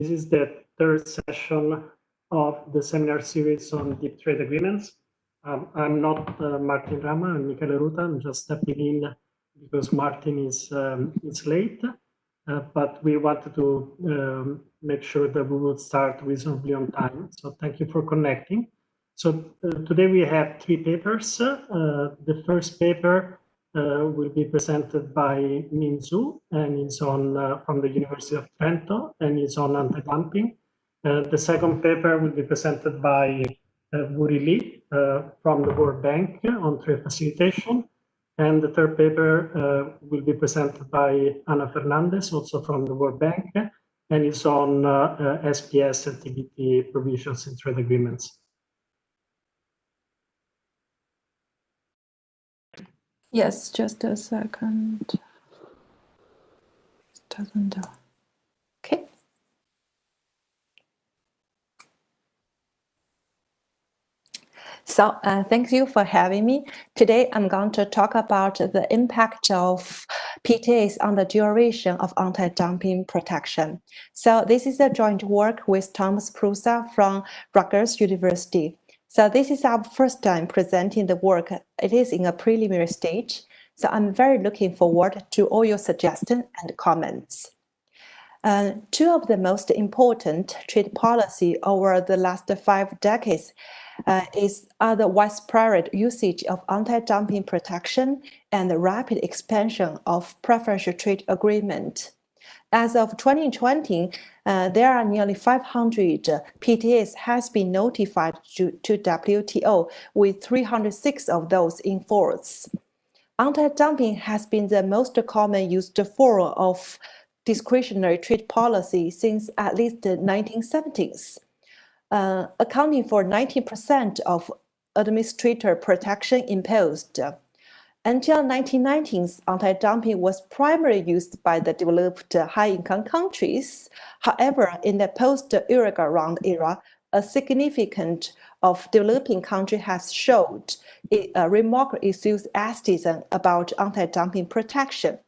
This is the third session of the seminar series on deep trade agreements. I'm not Martin Rama, I'm Michele Ruta. I'm just stepping in because Martin is late, but we wanted to make sure that we would start reasonably on time. So thank you for connecting. So today we have three papers. The first paper will be presented by Min Zhu, and it's on from the University of Trento, and it's on anti-dumping. The second paper will be presented by Woori from the World Bank on trade facilitation. And the third paper will be presented by Ana Fernandes, also from the World Bank, and it's on SPS and TBT provisions in trade agreements. Yes, just a second. Doesn't. Okay. So thank you for having me. Today, I'm going to talk about the impact of PTAs on the duration of anti-dumping protection. So this is a joint work with Thomas Prusa from Rutgers University. So this is our first time presenting the work. It is in a preliminary stage. So I'm very looking forward to all your suggestions and comments. Two of the most important trade policy over the last 5 decades are the widespread usage of anti-dumping protection and the rapid expansion of preferential trade agreement. As of 2020, there are nearly 500 PTAs has been notified to WTO, with 306 of those in force. Anti-dumping has been the most common used form of discretionary trade policy since at least the 1970s, accounting for 90% of administrator protection imposed. Until 1990s, anti-dumping was primarily used by the developed high-income countries. However, in the post-Uruguay round era, a significant of developing countries has showed a remarkable enthusiasm about anti-dumping protection.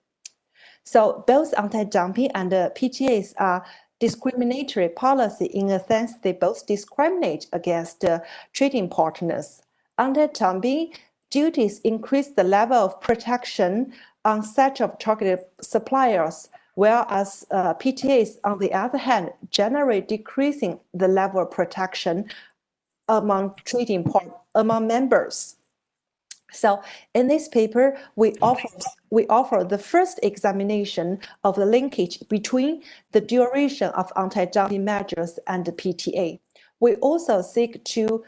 So both anti-dumping and PTAs are discriminatory policy in a sense they both discriminate against trading partners. Anti-dumping duties increase the level of protection on such of targeted suppliers, whereas PTAs, on the other hand, generate decreasing the level of protection among among members. So in this paper, we offer the first examination of the linkage between the duration of anti-dumping measures and the PTA. We also seek to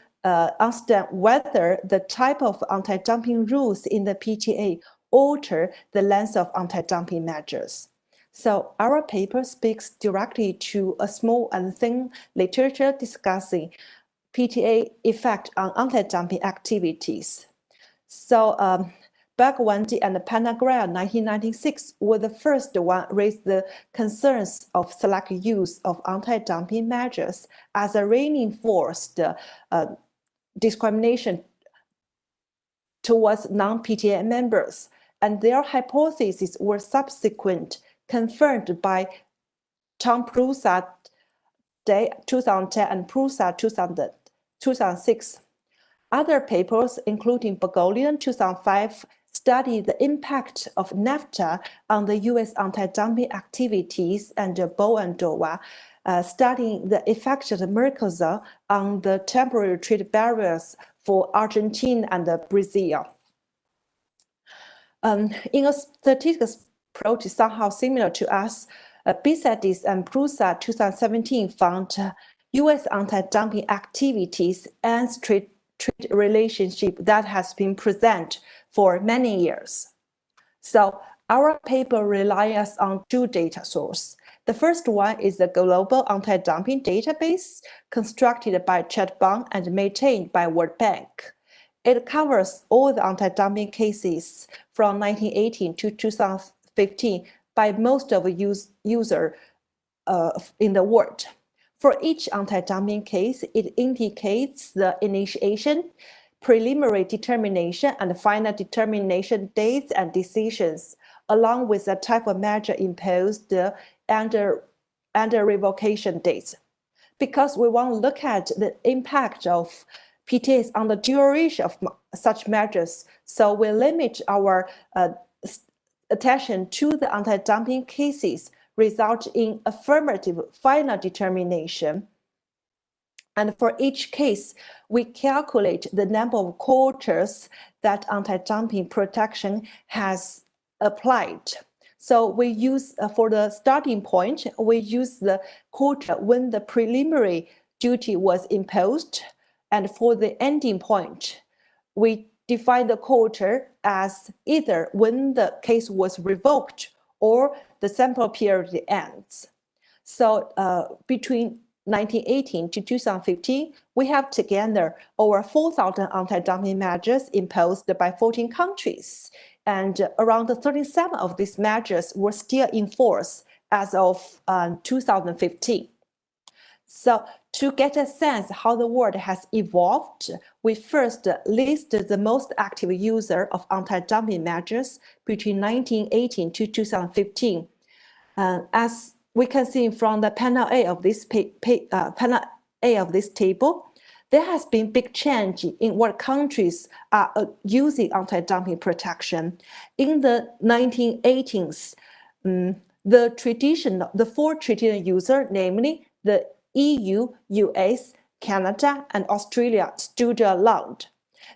understand whether the type of anti-dumping rules in the PTA alter the length of anti-dumping measures. So our paper speaks directly to a small and thin literature discussing PTA effect on anti-dumping activities. So Bhagwanti and Panagra in 1996 were the first one raised the concerns of select use of anti-dumping measures as a reinforced discrimination towards non-PTA members, and their hypotheses were subsequent confirmed by Tom Prusa 2010 and Prusa 2006. Other papers, including Bogolian 2005, studied the impact of NAFTA on the U.S. anti-dumping activities, and Bo and Dowa studying the effect of the Mercosur on the temporary trade barriers for Argentina and Brazil. In a statistical approach somehow similar to us, Bisadis and Prusa 2017 found U.S. anti-dumping activities and trade relationship that has been present for many years. So our paper relies on two data sources. The first one is the global anti-dumping database constructed by Chet Bang and maintained by World Bank. It covers all the anti-dumping cases from 1918 to 2015 by most of the users in the world. For each anti-dumping case, it indicates the initiation, preliminary determination, and final determination dates and decisions, along with the type of measure imposed and and revocation dates. Because we want to look at the impact of PTAs on the duration of such measures, so we limit our attention to the anti-dumping cases result in affirmative final determination. And for each case, we calculate the number of quarters that anti-dumping protection has applied. So we use, for the starting point, we use the quarter when the preliminary duty was imposed. And for the ending point, we define the quarter as either when the case was revoked or the sample period ends. So between 1918 to 2015, we have together over 4,000 anti-dumping measures imposed by 14 countries. And around 37 of these measures were still in force as of 2015. So to get a sense how the world has evolved, we first list the most active user of anti-dumping measures between 1918 to 2015. As we can see from the panel A of this table, there has been big change in what countries are using anti-dumping protection. In the 1980s, the four traditional users, namely the EU, US, Canada, and Australia, stood alone.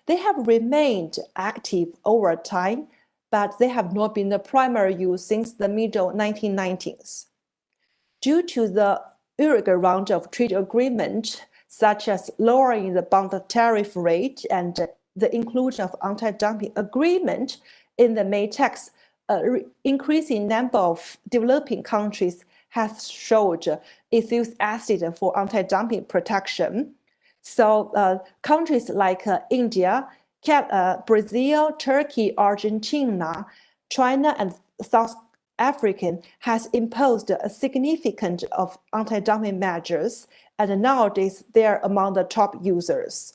They have remained active over time, but they have not been the primary use since the middle 1990s. Due to the irregular round of trade agreement, such as lowering the bond tariff rate and the inclusion of anti-dumping agreement in the May text, increasing number of developing countries has showed enthusiasm for anti-dumping protection. So countries like India, Brazil, Turkey, Argentina, China, and South Africa has imposed a significant of anti-dumping measures, and nowadays they're among the top users.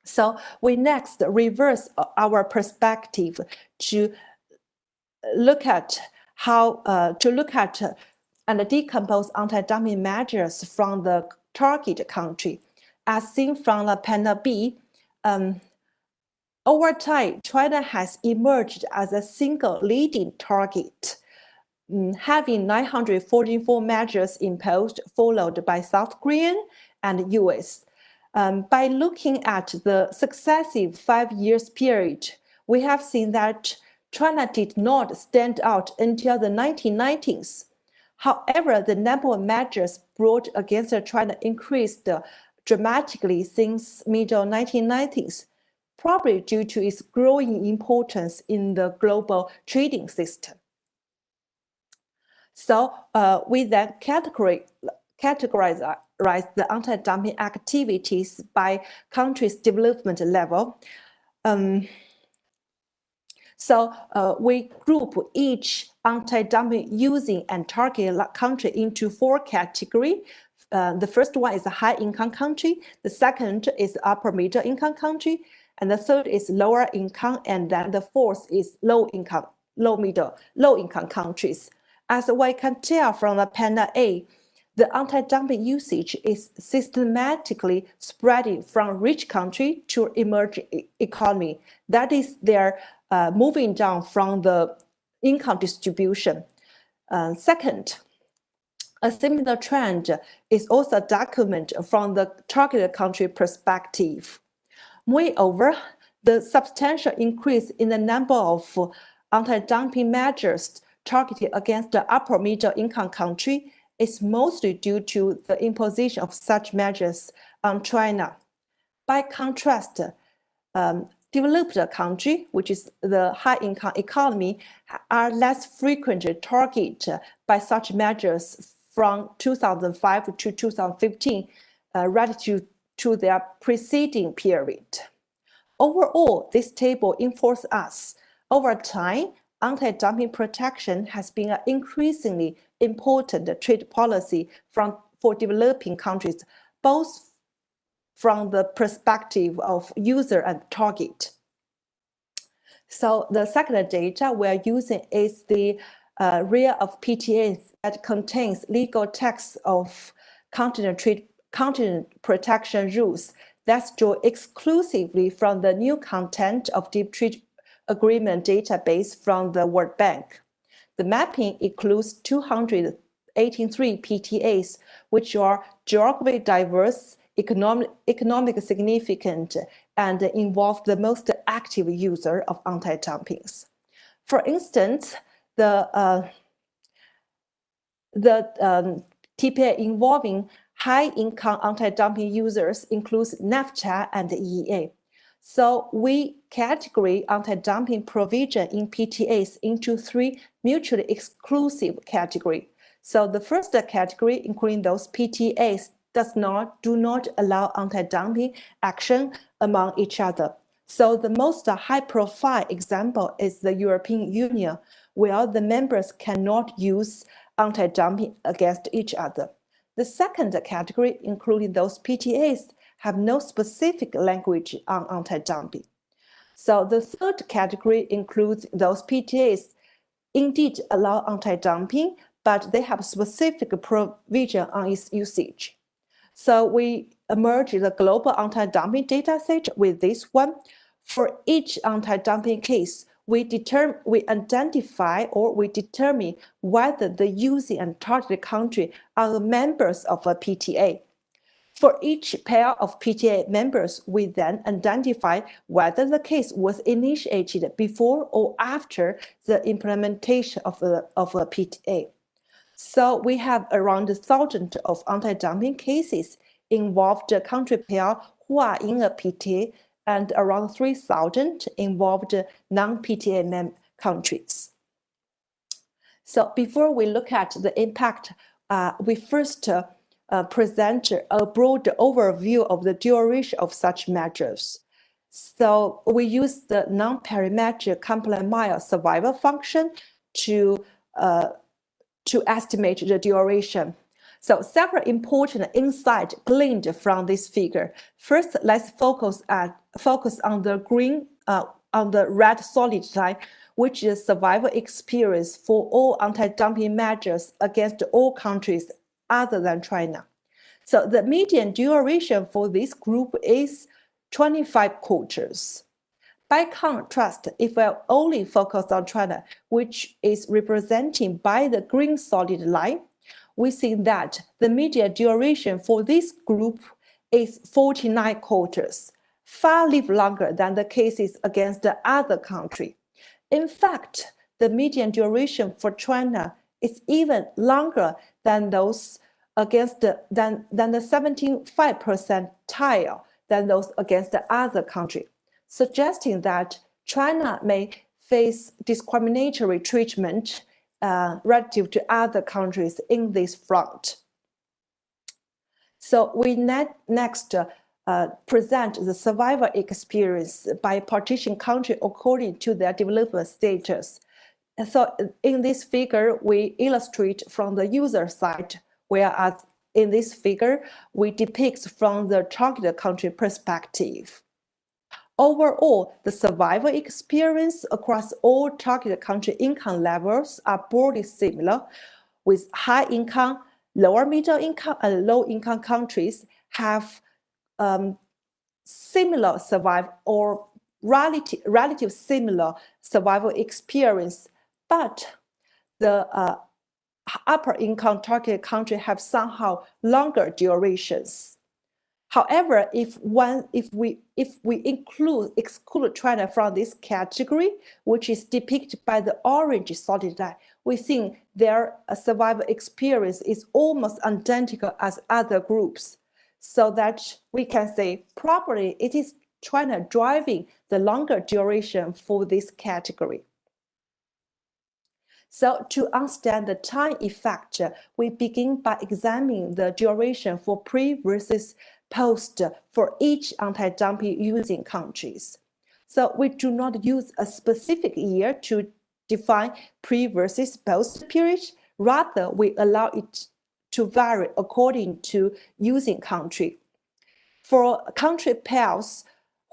So we next reverse our perspective to look at how and decompose anti-dumping measures from the target country. As seen from the panel B, over time, China has emerged as a single leading target, having 944 measures imposed, followed by South Korea and US. By looking at the successive 5 years period, we have seen that China did not stand out until the 1990s. However, the number of measures brought against China increased dramatically since middle 1990s, probably due to its growing importance in the global trading system. So we then categorize the anti-dumping activities by country's development level. So we group each anti-dumping using and target country into 4 categories. The first one is a high-income country. The second is upper middle-income country, and the third is lower income, and then the fourth is low-income countries. As we can tell from the panel A, the anti-dumping usage is systematically spreading from rich country to emerging economy. That is, they're moving down from the income distribution. Second, a similar trend is also documented from the targeted country perspective. Moreover, the substantial increase in the number of anti-dumping measures targeted against the upper middle income country is mostly due to the imposition of such measures on China. By contrast, developed country, which is the high-income economy, are less frequently targeted by such measures from 2005 to 2015 relative to their preceding period. Overall, this table informs us, over time, anti-dumping protection has been an increasingly important trade policy for developing countries, both from the perspective of user and target. So the second data we're using is the rear of PTAs that contains legal text of continent protection rules that's drawn exclusively from the new content of deep trade agreement database from the World Bank. The mapping includes 283 PTAs, which are geographically diverse, economically significant, and involve the most active user of anti-dumpings. For instance, the TPA involving high-income anti-dumping users includes NAFTA and EEA. So we categorize anti-dumping provision in PTAs into three mutually exclusive categories. So the first category, including those PTAs, do not allow anti-dumping action among each other. So the most high-profile example is the European Union, where the members cannot use anti-dumping against each other. The second category, including those PTAs, have no specific language on anti-dumping. So the third category includes those PTAs indeed allow anti-dumping, but they have specific provision on its usage. So we merged the global anti-dumping dataset with this one. For each anti-dumping case, we identify or we determine whether the using and targeted country are members of a PTA. For each pair of PTA members, we then identify whether the case was initiated before or after the implementation of a PTA. So we have around 1,000 of anti-dumping cases involved country pair who are in a PTA, and around 3,000 involved non-PTA countries. So before we look at the impact, we first present a broad overview of the duration of such measures. So we use the non-parametric complement survival function to estimate the duration. So several important insights gleaned from this figure. First, let's focus on the red solid line, which is survival experience for all anti-dumping measures against all countries other than China. So the median duration for this group is 25 quarters. By contrast, if we only focus on China, which is represented by the green solid line, we see that the median duration for this group is 49 quarters, far longer than the cases against the other country. In fact, the median duration for China is even longer than those against the 75% percentile than those against the other country, suggesting that China may face discriminatory treatment relative to other countries in this front. So we next present the survival experience by partition country according to their development status. So in this figure, we illustrate from the user side, whereas in this figure, we depict from the target country perspective. Overall, the survival experience across all target country income levels are broadly similar, with high income, lower middle income, and low income countries have similar survival or relative similar survival experience, but the upper income target country have somehow longer durations. However, if we exclude China from this category, which is depicted by the orange solid line, we think their survival experience is almost identical as other groups, so that we can say probably it is China driving the longer duration for this category. So to understand the time effect, we begin by examining the duration for pre versus post for each anti-dumping using countries. So we do not use a specific year to define pre versus post period. Rather, we allow it to vary according to using country. For country pairs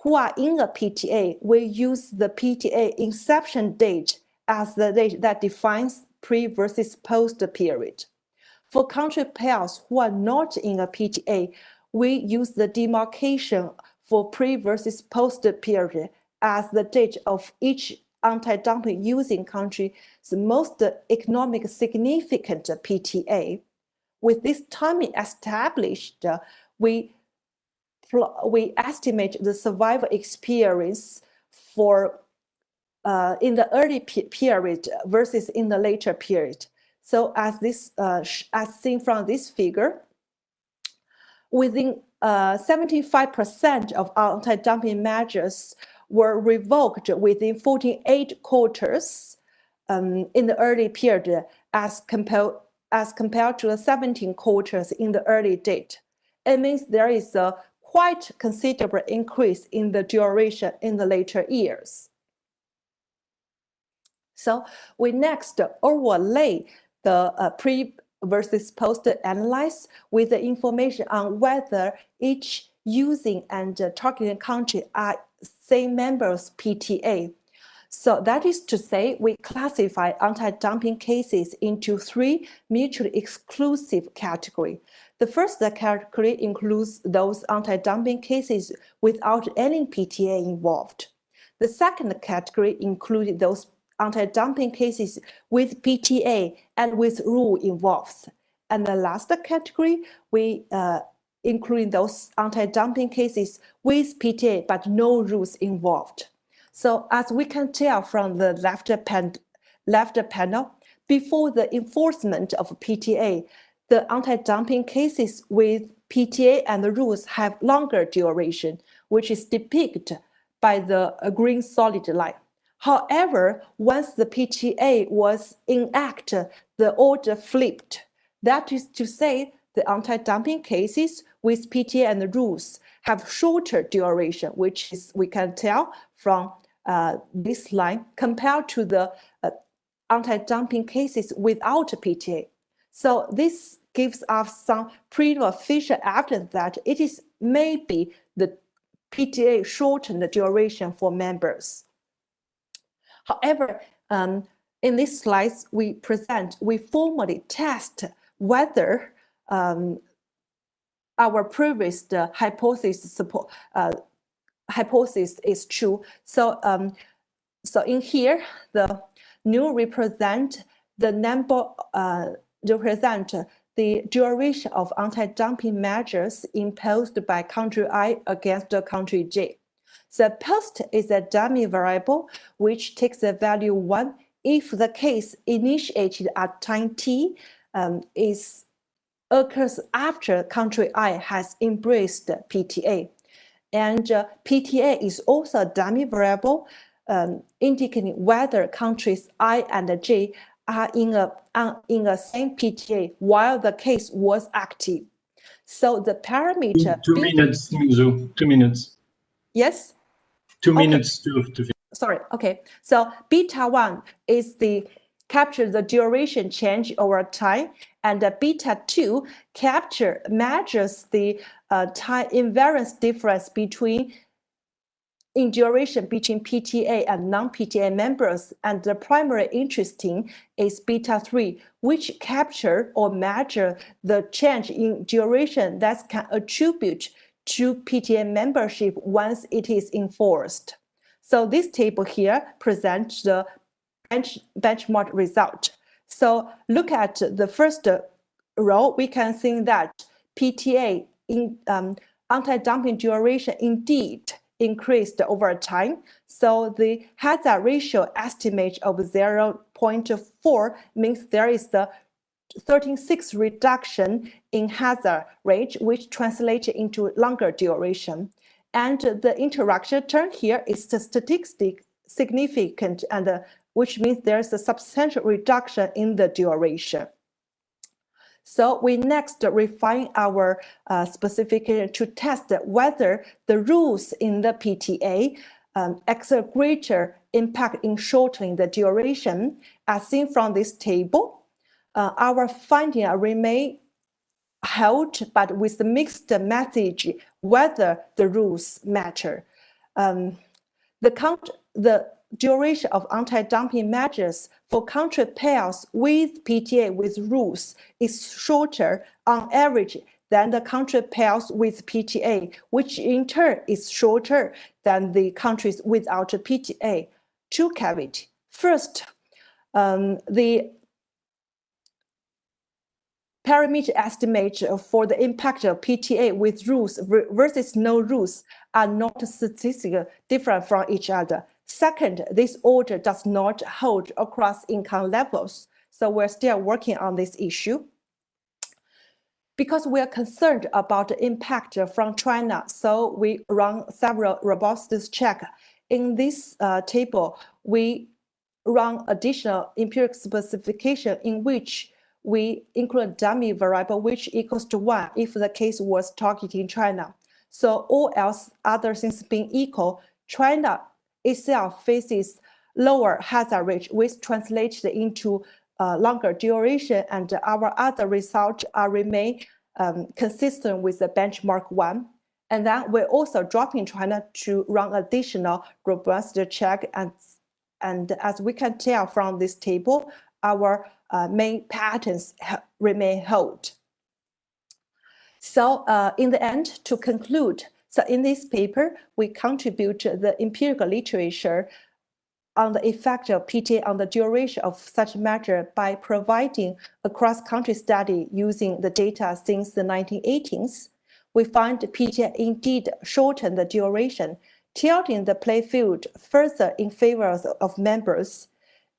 who are in a PTA, we use the PTA inception date as the date that defines pre versus post period. For country pairs who are not in a PTA, we use the demarcation for pre versus post period as the date of each anti-dumping using country's most economic significant PTA. With this timing established, we estimate the survival experience for in the early period versus in the later period. So as seen from this figure, within 75% of anti-dumping measures were revoked within 48 quarters in the early period as compared to the 17 quarters in the early date. It means there is a quite considerable increase in the duration in the later years. So we next overlay the pre versus post analysis with the information on whether each using and targeting country are same members PTA. So that is to say, we classify anti-dumping cases into 3 mutually exclusive categories. The first category includes those anti-dumping cases without any PTA involved. The second category includes those anti-dumping cases with PTA and with rule involved. And the last category, we include those anti-dumping cases with PTA but no rules involved. So as we can tell from the left panel, before the enforcement of PTA, the anti-dumping cases with PTA and the rules have longer duration, which is depicted by the green solid line. However, once the PTA was enacted, the order flipped. That is to say, the anti-dumping cases with PTA and the rules have shorter duration, which is we can tell from this line compared to the anti-dumping cases without PTA. So this gives us some prima facie evidence that it is maybe the PTA shortened the duration for members. However, in these slides we formally test whether our previous hypothesis is true. So, so in here, the new represent the number represent the duration of anti-dumping measures imposed by country I against country J. The post is a dummy variable which takes the value 1 if the case initiated at time t occurs after country I has embraced PTA. And PTA is also a dummy variable indicating whether countries I and J are in a same PTA while the case was active. So the parameter... 2 minutes, Muzo. 2 minutes. Yes? 2 minutes to finish. Sorry, okay. So beta 1 is the capture the duration change over time, and the beta 2 measures the time invariance difference in duration between PTA and non-PTA members, and the primary interesting is beta 3, which capture or measure the change in duration that can attribute to PTA membership once it is enforced. So this table here presents the benchmark result. So look at the first row, we can see that PTA in anti-dumping duration indeed increased over time. So the hazard ratio estimate of 0.4 means there is the 13.6 reduction in hazard rate, which translates into longer duration. And the interaction term here is statistically significant, and which means there is a substantial reduction in the duration. So we next refine our specification to test whether the rules in the PTA exert greater impact in shortening the duration. As seen from this table, our finding remain held, but with the mixed message whether the rules matter. The duration of anti-dumping measures for country pairs with PTA with rules is shorter on average than the country pairs with PTA, which in turn is shorter than the countries without a PTA. Two caveats. First, the parameter estimates for the impact of PTA with rules versus no rules are not statistically different from each other. Second, this order does not hold across income levels. So we're still working on this issue. Because we are concerned about the impact from China, so we run several robustness checks. In this table, we run additional empirical specification in which we include dummy variable which equals to 1 if the case was targeting China. So all else, other things being equal, China itself faces lower hazard rate, which translates into longer duration, and our other results remain consistent with the benchmark 1. And then we're also dropping China to run additional robust check, and as we can tell from this table, our main patterns remain hold. So in the end, to conclude, so in this paper, we contribute the empirical literature on the effect of PTA on the duration of such measure by providing a cross-country study using the data since the 1980s. We find PTA indeed shortened the duration, tilting the play field further in favor of members.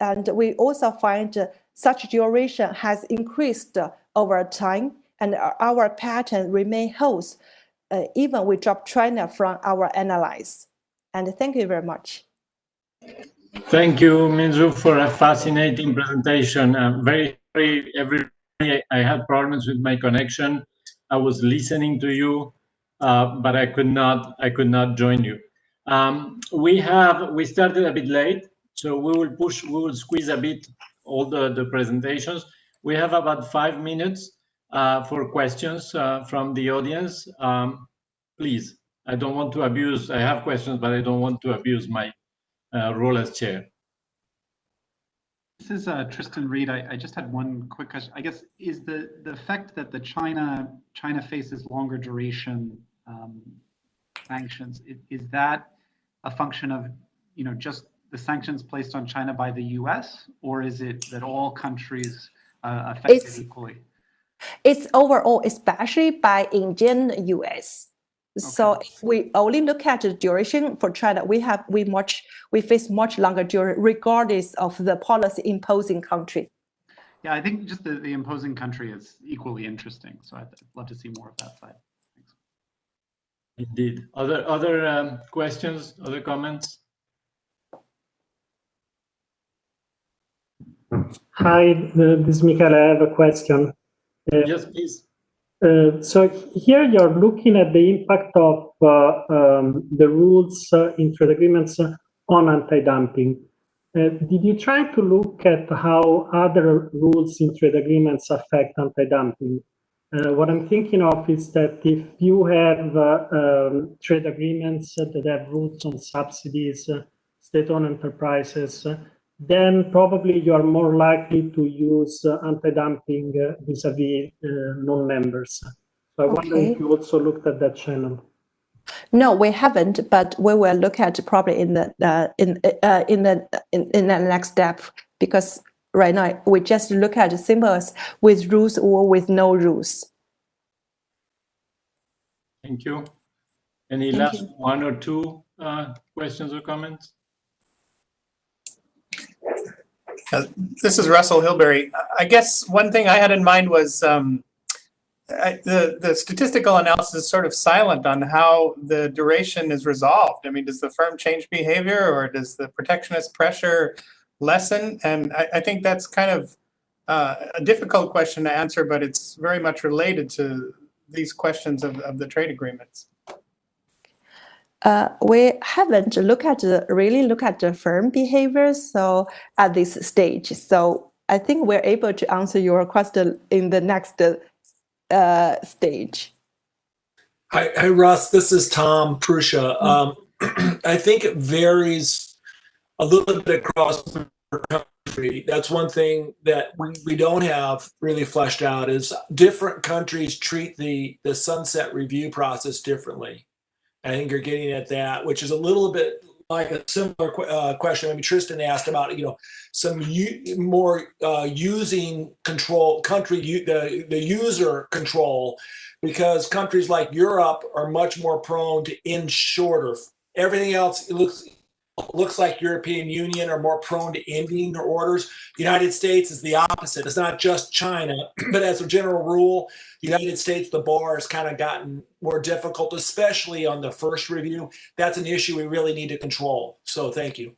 And we also find such duration has increased over time, and our pattern remain holds, even we drop China from our analysis. And thank you very much. Thank you, Minzu, for a fascinating presentation. Very sorry, I had problems with my connection. I was listening to you, but I could not join you. We started a bit late, so we will squeeze a bit all the presentations. We have about 5 minutes for questions from the audience. Please, I don't want to abuse. I have questions, but I don't want to abuse my role as chair. This is Tristan Reed. I just had one quick question. I guess is the fact that the China faces longer duration sanctions, is that a function of just the sanctions placed on China by the US, or is it that all countries affected equally? It's overall, especially by Indian US. Okay. So if we only look at the duration for China, we face much longer duration regardless of the policy imposing country. Yeah, I think just the imposing country is equally interesting. So I'd love to see more of that side. Thanks. Indeed. Other questions, other comments? Hi, this is Michele. I have a question. Yes, please. So here you're looking at the impact of the rules in trade agreements on anti-dumping. Did you try to look at how other rules in trade agreements affect anti-dumping? What I'm thinking of is that if you have trade agreements that have rules on subsidies, state-owned enterprises, then probably you are more likely to use anti-dumping vis-a-vis non-members. So I wonder if you also looked at that channel. No, we haven't, but we will look at probably in the next step, because right now we just look at symbols with rules or with no rules. Thank you. Any last one or two questions or comments? This is Russell Hilberry. I guess one thing I had in mind was the statistical analysis is sort of silent on how the duration is resolved. I mean, does the firm change behavior, or does the protectionist pressure lessen? And I think that's kind of a difficult question to answer, but it's very much related to these questions of the trade agreements. We haven't really looked at the firm behavior so at this stage. So I think we're able to answer your question in the next stage. Hi, Russ. This is Tom Prusa. I think it varies a little bit across country. That's one thing that we don't have really fleshed out is different countries treat the sunset review process differently. I think you're getting at that, which is a little bit like a similar question. Maybe Tristan asked about, some more using control country, the user control, because countries like Europe are much more prone to end shorter. Everything else looks like European Union are more prone to ending their orders. United States is the opposite. It's not just China, but as a general rule, United States, the bar has kind of gotten more difficult, especially on the first review. That's an issue we really need to control. So thank you.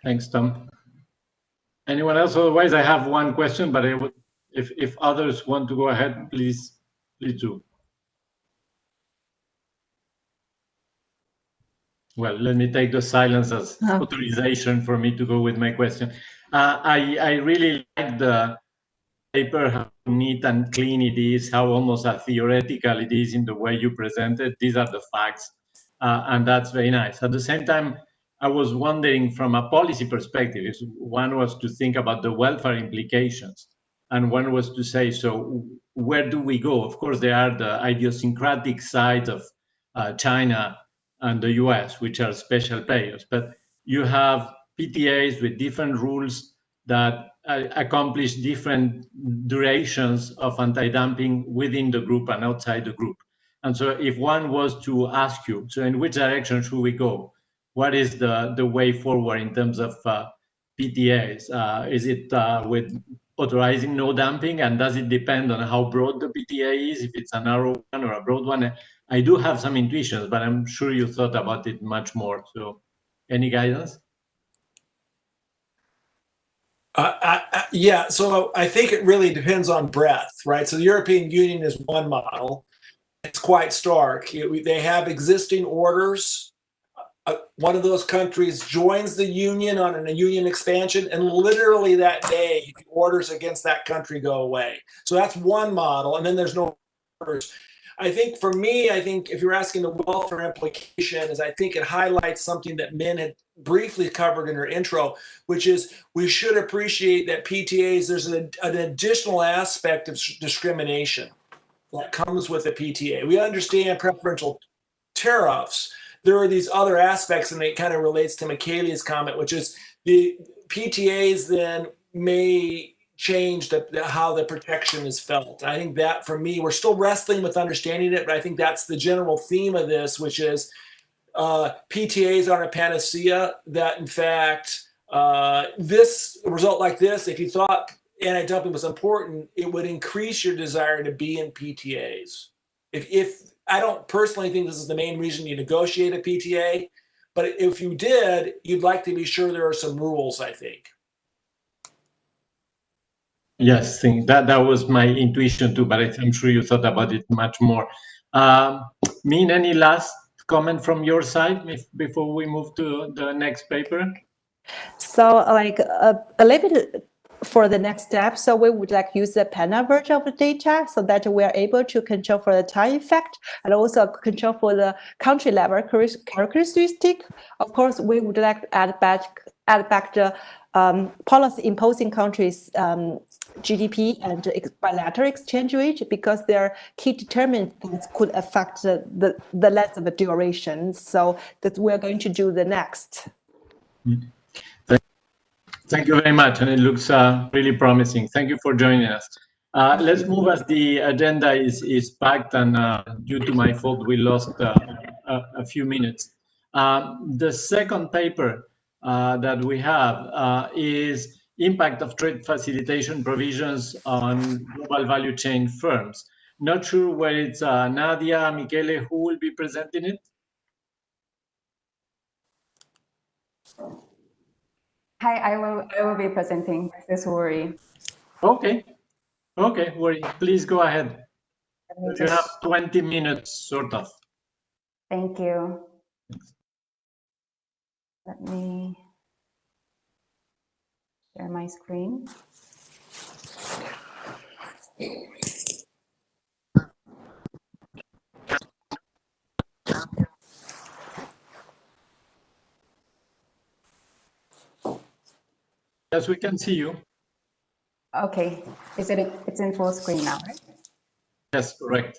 Thanks, Tom. Anyone else? Otherwise, I have one question, but I would, if others want to go ahead, please do. Well, let me take the silence as authorization for me to go with my question. I really like the paper, how neat and clean it is, how almost theoretical it is in the way you present it. These are the facts, and that's very nice. At the same time, I was wondering from a policy perspective, if one was to think about the welfare implications, and one was to say, so where do we go? Of course, there are the idiosyncratic sides of China and the US, which are special players, but you have PTAs with different rules that accomplish different durations of anti-dumping within the group and outside the group. And so if one was to ask you, so in which direction should we go? What is the way forward in terms of PTAs? Is it with authorizing no dumping, and does it depend on how broad the PTA is, if it's a narrow one or a broad one? I do have some intuitions, but I'm sure you thought about it much more. So any guidance? Yeah, so I think it really depends on breadth, right? So the European Union is one model. It's quite stark. They have existing orders. One of those countries joins the union on a union expansion, and literally that day, the orders against that country go away. So that's one model, and then there's no orders. I think for me, if you're asking the welfare implication, is I think it highlights something that Min had briefly covered in her intro, which is we should appreciate that PTAs, there's an additional aspect of discrimination that comes with a PTA. We understand preferential tariffs. There are these other aspects, and it kind of relates to Michele's comment, which is the PTAs then may change how the protection is felt. I think that for me, we're still wrestling with understanding it, but I think that's the general theme of this, which is PTAs aren't a panacea, that in fact, this result like this, if you thought anti-dumping was important, it would increase your desire to be in PTAs. If I don't personally think this is the main reason you negotiate a PTA, but if you did, you'd like to be sure there are some rules, I think. Yes, that was my intuition too, but I'm sure you thought about it much more. Min, any last comment from your side before we move to the next paper? So like a little bit for the next step, so we would like use the panel version of the data so that we are able to control for the time effect and also control for the country level characteristic. Of course, we would like to add back the policy imposing countries GDP and bilateral exchange rate, because they're key determinants could affect the length of the duration. So that we're going to do the next. Thank you very much, and it looks really promising. Thank you for joining us. Let's move, as the agenda is packed, and due to my fault, we lost a few minutes. The second paper that we have is impact of trade facilitation provisions on global value chain firms. Not sure where it's Nadia, Michele, who will be presenting it? Hi, I will be presenting. This is Woori. Okay, Woori, please go ahead. You have 20 minutes, sort of. Thank you. Let me share my screen. Yes, we can see you. Okay, it's in full screen now, right? Yes, correct.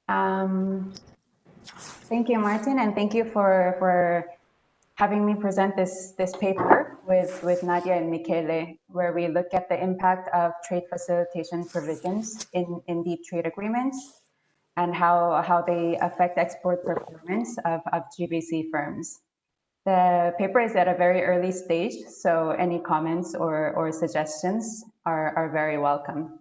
Thank you, Martin, and thank you for having me present this paper with Nadia and Michele, where we look at the impact of trade facilitation provisions in deep trade agreements and how they affect export performance of GVC firms. The paper is at a very early stage, so any comments or suggestions are very welcome.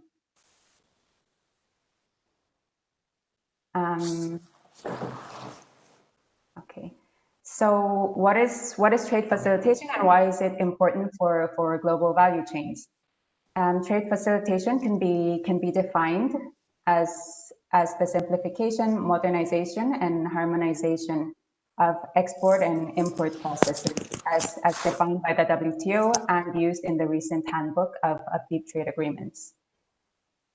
Okay, so what is trade facilitation and why is it important for global value chains? Trade facilitation can be defined as the simplification, modernization, and harmonization of export and import processes as defined by the WTO and used in the recent handbook of deep trade agreements.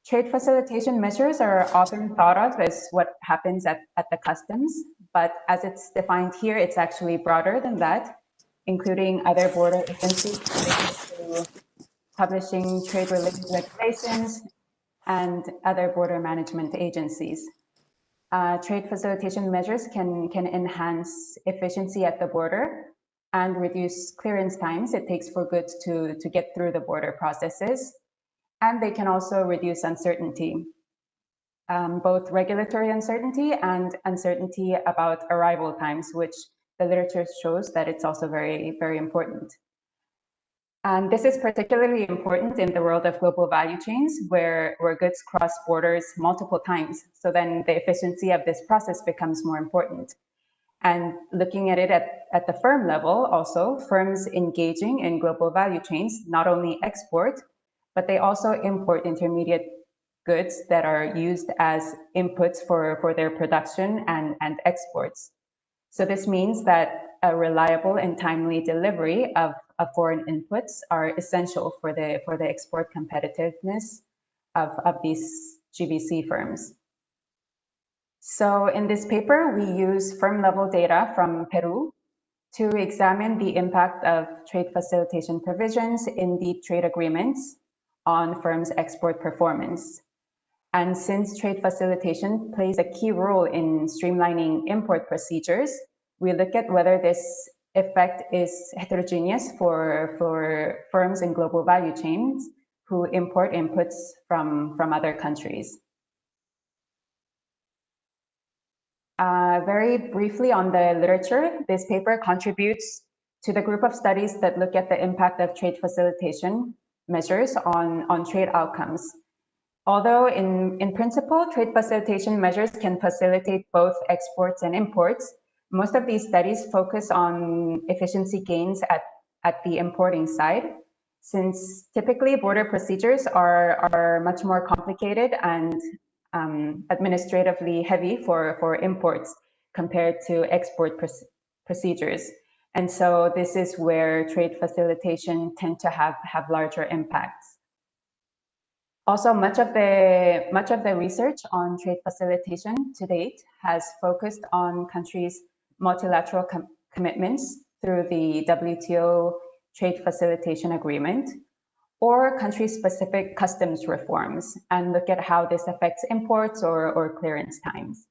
Trade facilitation measures are often thought of as what happens at the customs, but as it's defined here, it's actually broader than that, including other border agencies related to publishing trade-related regulations and other border management agencies. Trade facilitation measures can enhance efficiency at the border and reduce clearance times it takes for goods to get through the border processes. And they can also reduce uncertainty, both regulatory uncertainty and uncertainty about arrival times, which the literature shows that it's also very, very important. And this is particularly important in the world of global value chains where goods cross borders multiple times. So then the efficiency of this process becomes more important. And looking at it at the firm level also, firms engaging in global value chains not only export, but they also import intermediate goods that are used as inputs for their production and exports. So this means that a reliable and timely delivery of foreign inputs are essential for the export competitiveness of these GVC firms. So in this paper, we use firm level data from Peru to examine the impact of trade facilitation provisions in deep trade agreements on firms' export performance. And since trade facilitation plays a key role in streamlining import procedures, we look at whether this effect is heterogeneous for firms in global value chains who import inputs from other countries. Very briefly on the literature, this paper contributes to the group of studies that look at the impact of trade facilitation measures on trade outcomes. Although in principle, trade facilitation measures can facilitate both exports and imports, most of these studies focus on efficiency gains at the importing side, since typically border procedures are much more complicated and administratively heavy for imports compared to export procedures. And so this is where trade facilitation tend to have larger impacts. Also, much of the research on trade facilitation to date has focused on countries' multilateral commitments through the WTO Trade Facilitation Agreement or country-specific customs reforms and look at how this affects imports or clearance times.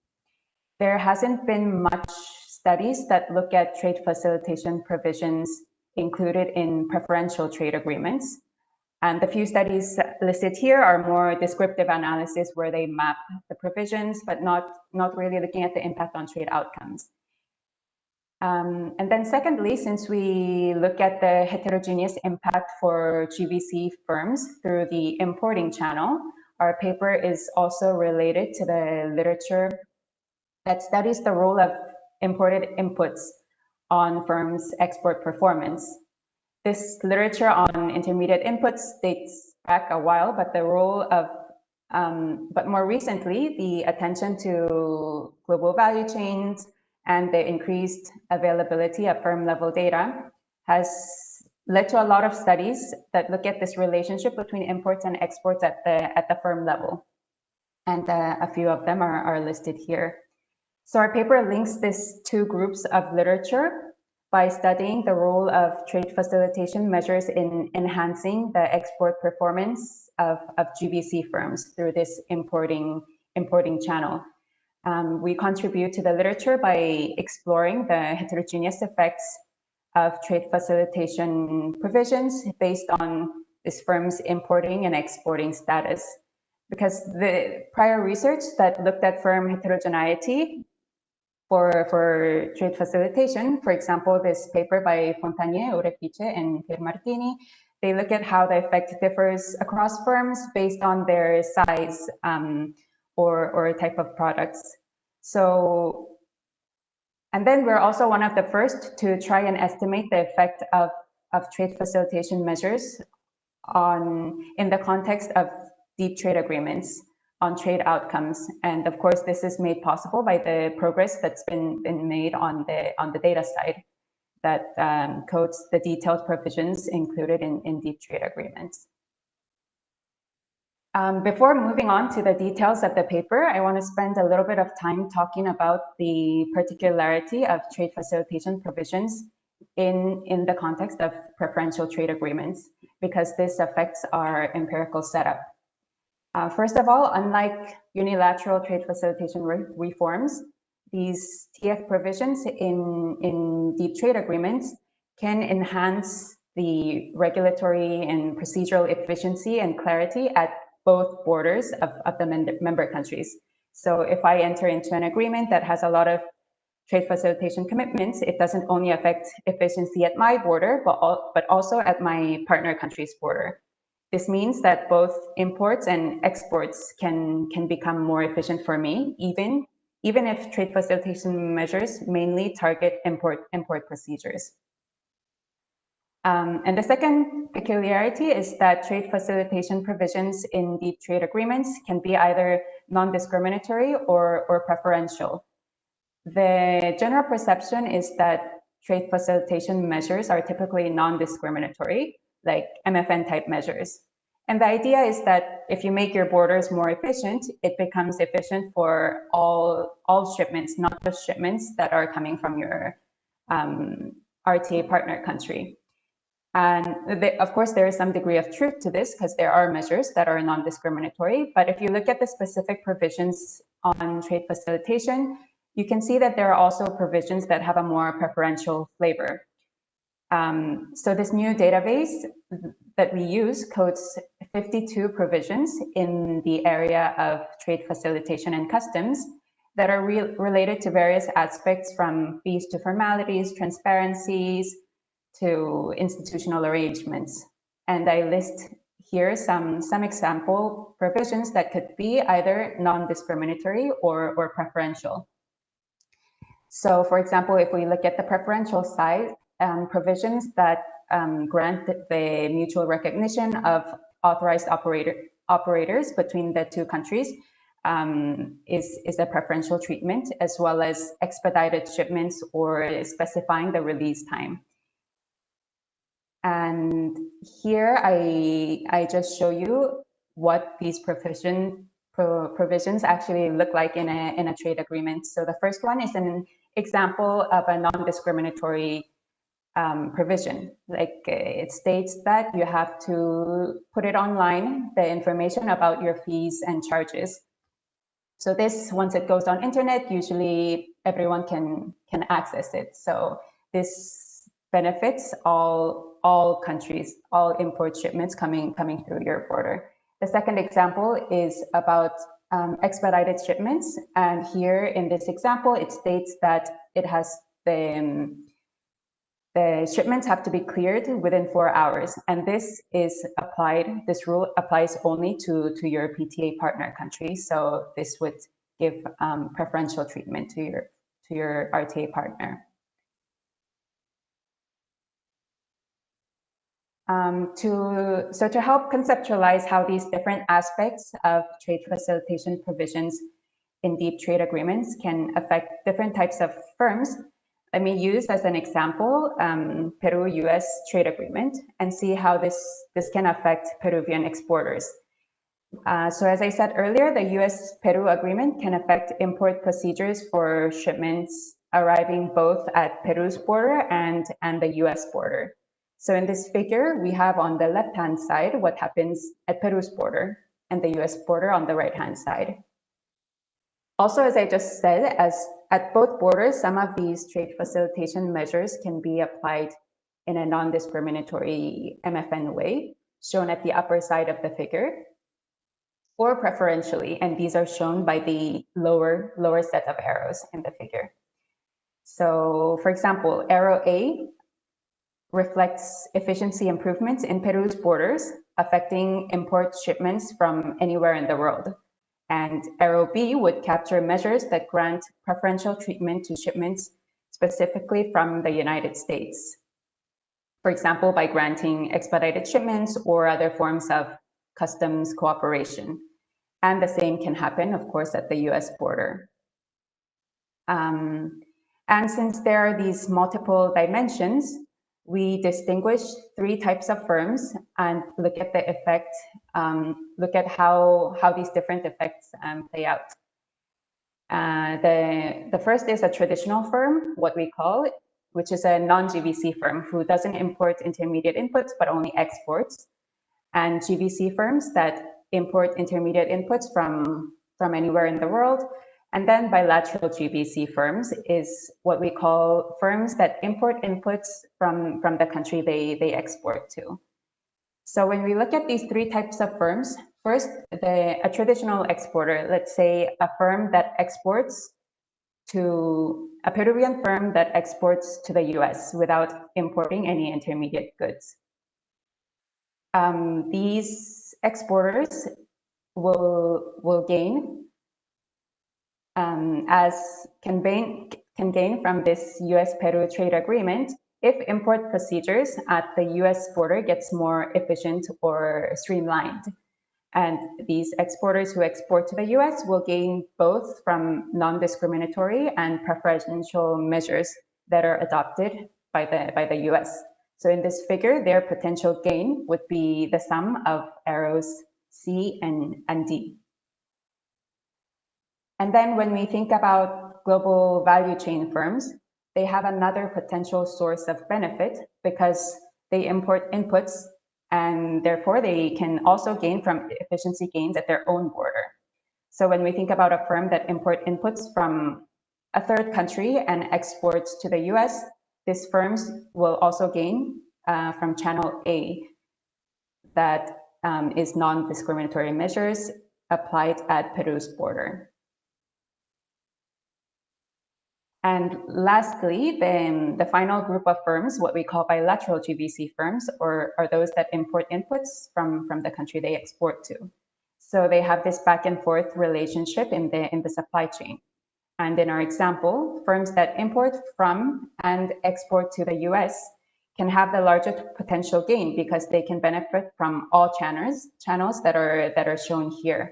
There hasn't been much studies that look at trade facilitation provisions included in preferential trade agreements. And the few studies listed here are more descriptive analysis where they map the provisions, but not really looking at the impact on trade outcomes. And then secondly, since we look at the heterogeneous impact for GVC firms through the importing channel, our paper is also related to the literature that studies the role of imported inputs on firms' export performance. This literature on intermediate inputs dates back a while, but the role of, but more recently, the attention to global value chains and the increased availability of firm level data has led to a lot of studies that look at this relationship between imports and exports at the firm level. And a few of them are listed here. So our paper links these two groups of literature by studying the role of trade facilitation measures in enhancing the export performance of GVC firms through this importing channel. We contribute to the literature by exploring the heterogeneous effects of trade facilitation provisions based on this firm's importing and exporting status. Because the prior research that looked at firm heterogeneity for trade facilitation, for example, this paper by Fontagne, Orefice, and Martini, they look at how the effect differs across firms based on their size or type of products. So, and then we're also one of the first to try and estimate the effect of trade facilitation measures in the context of deep trade agreements on trade outcomes. And of course, this is made possible by the progress that's been made on the data side that codes the detailed provisions included in deep trade agreements. Before moving on to the details of the paper, I want to spend a little bit of time talking about the particularity of trade facilitation provisions in the context of preferential trade agreements, because this affects our empirical setup. First of all, unlike unilateral trade facilitation reforms, these TF provisions in deep trade agreements can enhance the regulatory and procedural efficiency and clarity at both borders of the member countries. So if I enter into an agreement that has a lot of trade facilitation commitments, it doesn't only affect efficiency at my border, but also at my partner country's border. This means that both imports and exports can become more efficient for me, even if trade facilitation measures mainly target import procedures. And the second peculiarity is that trade facilitation provisions in deep trade agreements can be either non-discriminatory or preferential. The general perception is that trade facilitation measures are typically non-discriminatory, like MFN type measures. And the idea is that if you make your borders more efficient, it becomes efficient for all shipments, not just shipments that are coming from your RTA partner country. And of course, there is some degree of truth to this because there are measures that are non-discriminatory. But if you look at the specific provisions on trade facilitation, you can see that there are also provisions that have a more preferential flavor. So this new database that we use codes 52 provisions in the area of trade facilitation and customs that are related to various aspects, from fees to formalities, transparencies, to institutional arrangements. And I list here some example provisions that could be either non-discriminatory or preferential. So for example, if we look at the preferential side, provisions that grant the mutual recognition of authorized operators between the two countries is a preferential treatment, as well as expedited shipments or specifying the release time. And here I just show you what these provisions actually look like in a trade agreement. So the first one is an example of a non-discriminatory provision. Like it states that you have to put it online, the information about your fees and charges. So this, once it goes on internet, usually everyone can access it. So this benefits all countries, all import shipments coming through your border. The second example is about expedited shipments. And here in this example, it states that it has the shipments have to be cleared within 4 hours. And this rule applies only to your PTA partner country. So this would give preferential treatment to your RTA partner. So to help conceptualize how these different aspects of trade facilitation provisions in deep trade agreements can affect different types of firms, let me use as an example Peru-US trade agreement and see how this can affect Peruvian exporters. So as I said earlier, the US-Peru agreement can affect import procedures for shipments arriving both at Peru's border and the US border. So in this figure, we have on the left-hand side what happens at Peru's border and the US border on the right-hand side. Also, as I just said, as at both borders, some of these trade facilitation measures can be applied in a non-discriminatory MFN way, shown at the upper side of the figure, or preferentially, and these are shown by the lower set of arrows in the figure. So, for example, arrow A reflects efficiency improvements in Peru's borders, affecting import shipments from anywhere in the world. And arrow B would capture measures that grant preferential treatment to shipments specifically from the United States. For example, by granting expedited shipments or other forms of customs cooperation. And the same can happen, of course, at the US border. And since there are these multiple dimensions, we distinguish three types of firms and look at the effect, look at how these different effects play out. The first is a traditional firm, what we call it, which is a non-GVC firm who doesn't import intermediate inputs, but only exports. And GVC firms that import intermediate inputs from anywhere in the world. And then bilateral GVC firms is what we call firms that import inputs from the country they export to. So when we look at these three types of firms, first, a traditional exporter, let's say a firm that exports to a Peruvian firm that exports to the US without importing any intermediate goods. These exporters will gain as can gain from this US-Peru trade agreement if import procedures at the US border gets more efficient or streamlined. And these exporters who export to the US will gain both from non-discriminatory and preferential measures that are adopted by the US. So in this figure, their potential gain would be the sum of arrows C and D. And then when we think about global value chain firms, they have another potential source of benefit because they import inputs and therefore they can also gain from efficiency gains at their own border. So when we think about a firm that imports inputs from a third country and exports to the US, these firms will also gain from channel A, that is non-discriminatory measures applied at Peru's border. And lastly, then the final group of firms, what we call bilateral GVC firms, are those that import inputs from the country they export to. So they have this back and forth relationship in the supply chain. And in our example, firms that import from and export to the US can have the largest potential gain because they can benefit from all channels that are shown here.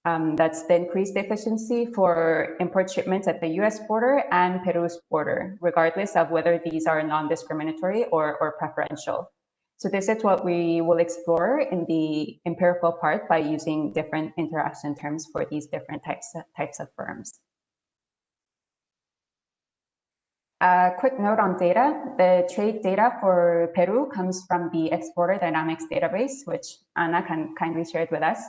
That's the increased efficiency for import shipments at the US border and Peru's border, regardless of whether these are non-discriminatory or preferential. So this is what we will explore in the empirical part by using different interaction terms for these different types of firms. A quick note on data. The trade data for Peru comes from the Exporter Dynamics database, which Anna kindly shared with us.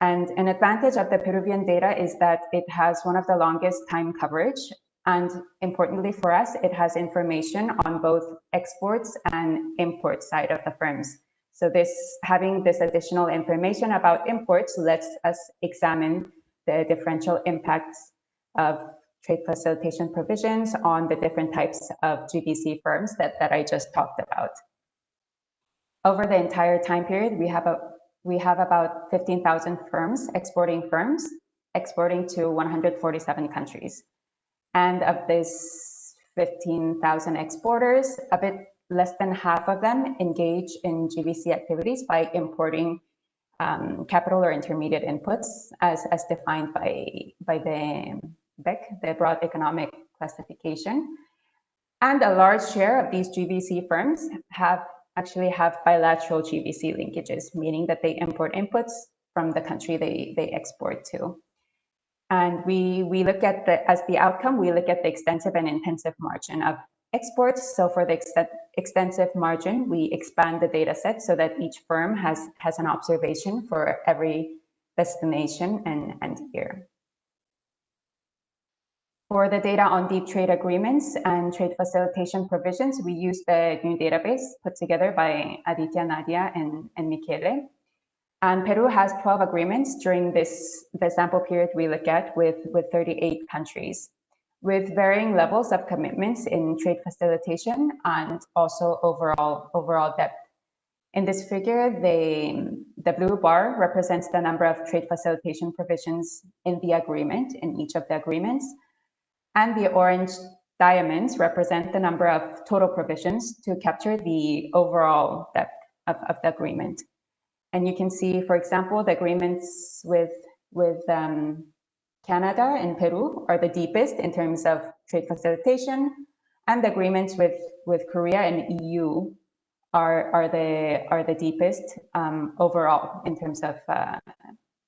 And an advantage of the Peruvian data is that it has one of the longest time coverage. And importantly for us, it has information on both exports and import side of the firms. So having this additional information about imports lets us examine the differential impacts of trade facilitation provisions on the different types of GVC firms that I just talked about. Over the entire time period, we have about 15,000 firms exporting to 147 countries. And of these 15,000 exporters, a bit less than half of them engage in GVC activities by importing capital or intermediate inputs as defined by the BEC, the Broad Economic Classification. And a large share of these GVC firms actually have bilateral GVC linkages, meaning that they import inputs from the country they export to. And we look at as the outcome, we look at the extensive and intensive margin of exports. So for the extensive margin, we expand the data set so that each firm has an observation for every destination and year. For the data on deep trade agreements and trade facilitation provisions, we use the new database put together by Aditya, Nadia, and Michele. And Peru has 12 agreements during the sample period we look at with 38 countries, with varying levels of commitments in trade facilitation and also overall depth. In this figure, the blue bar represents the number of trade facilitation provisions in the agreement, in each of the agreements, and the orange diamonds represent the number of total provisions to capture the overall depth of the agreement. And you can see, for example, the agreements with Canada and Peru are the deepest in terms of trade facilitation, and the agreements with Korea and EU are the deepest overall in terms of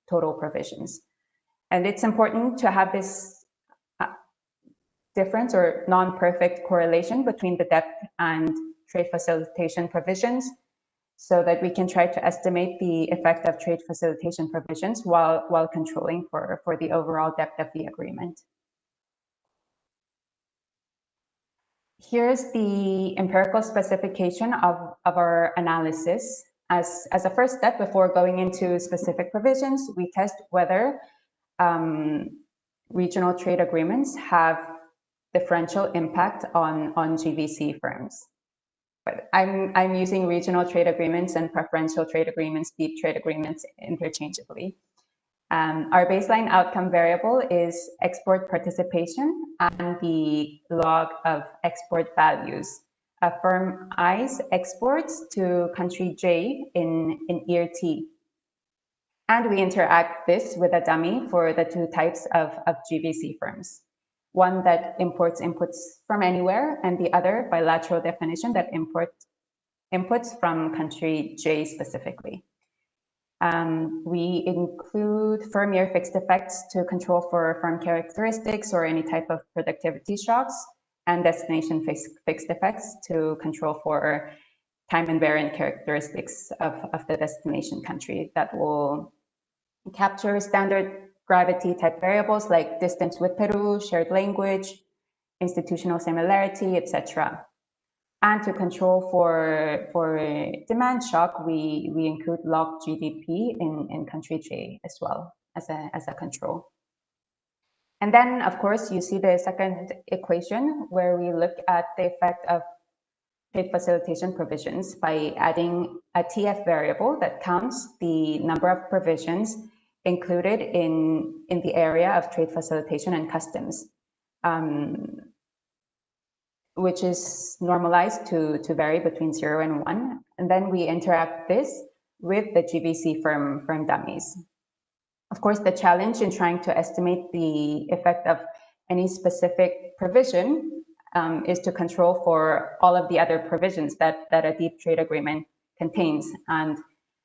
total provisions. And it's important to have this difference or non-perfect correlation between the depth and trade facilitation provisions, so that we can try to estimate the effect of trade facilitation provisions while controlling for the overall depth of the agreement. Here's the empirical specification of our analysis. As a first step, before going into specific provisions, we test whether regional trade agreements have differential impact on GVC firms. But I'm using regional trade agreements and preferential trade agreements, deep trade agreements interchangeably. Our baseline outcome variable is export participation and the log of export values. A firm I's exports to country J in year T. And we interact this with a dummy for the two types of GVC firms. One that imports inputs from anywhere, and the other bilateral definition that imports inputs from country J specifically. We include firm year fixed effects to control for firm characteristics or any type of productivity shocks, and destination fixed effects to control for time invariant characteristics of the destination country that will capture standard gravity type variables like distance with Peru, shared language, institutional similarity, etc. And to control for demand shock, we include log GDP in country J as well as a control. And then, of course, you see the second equation where we look at the effect of trade facilitation provisions by adding a TF variable that counts the number of provisions included in the area of trade facilitation and customs, which is normalized to vary between 0 and 1. And then we interact this with the GVC firm dummies. Of course, the challenge in trying to estimate the effect of any specific provision is to control for all of the other provisions that a deep trade agreement contains,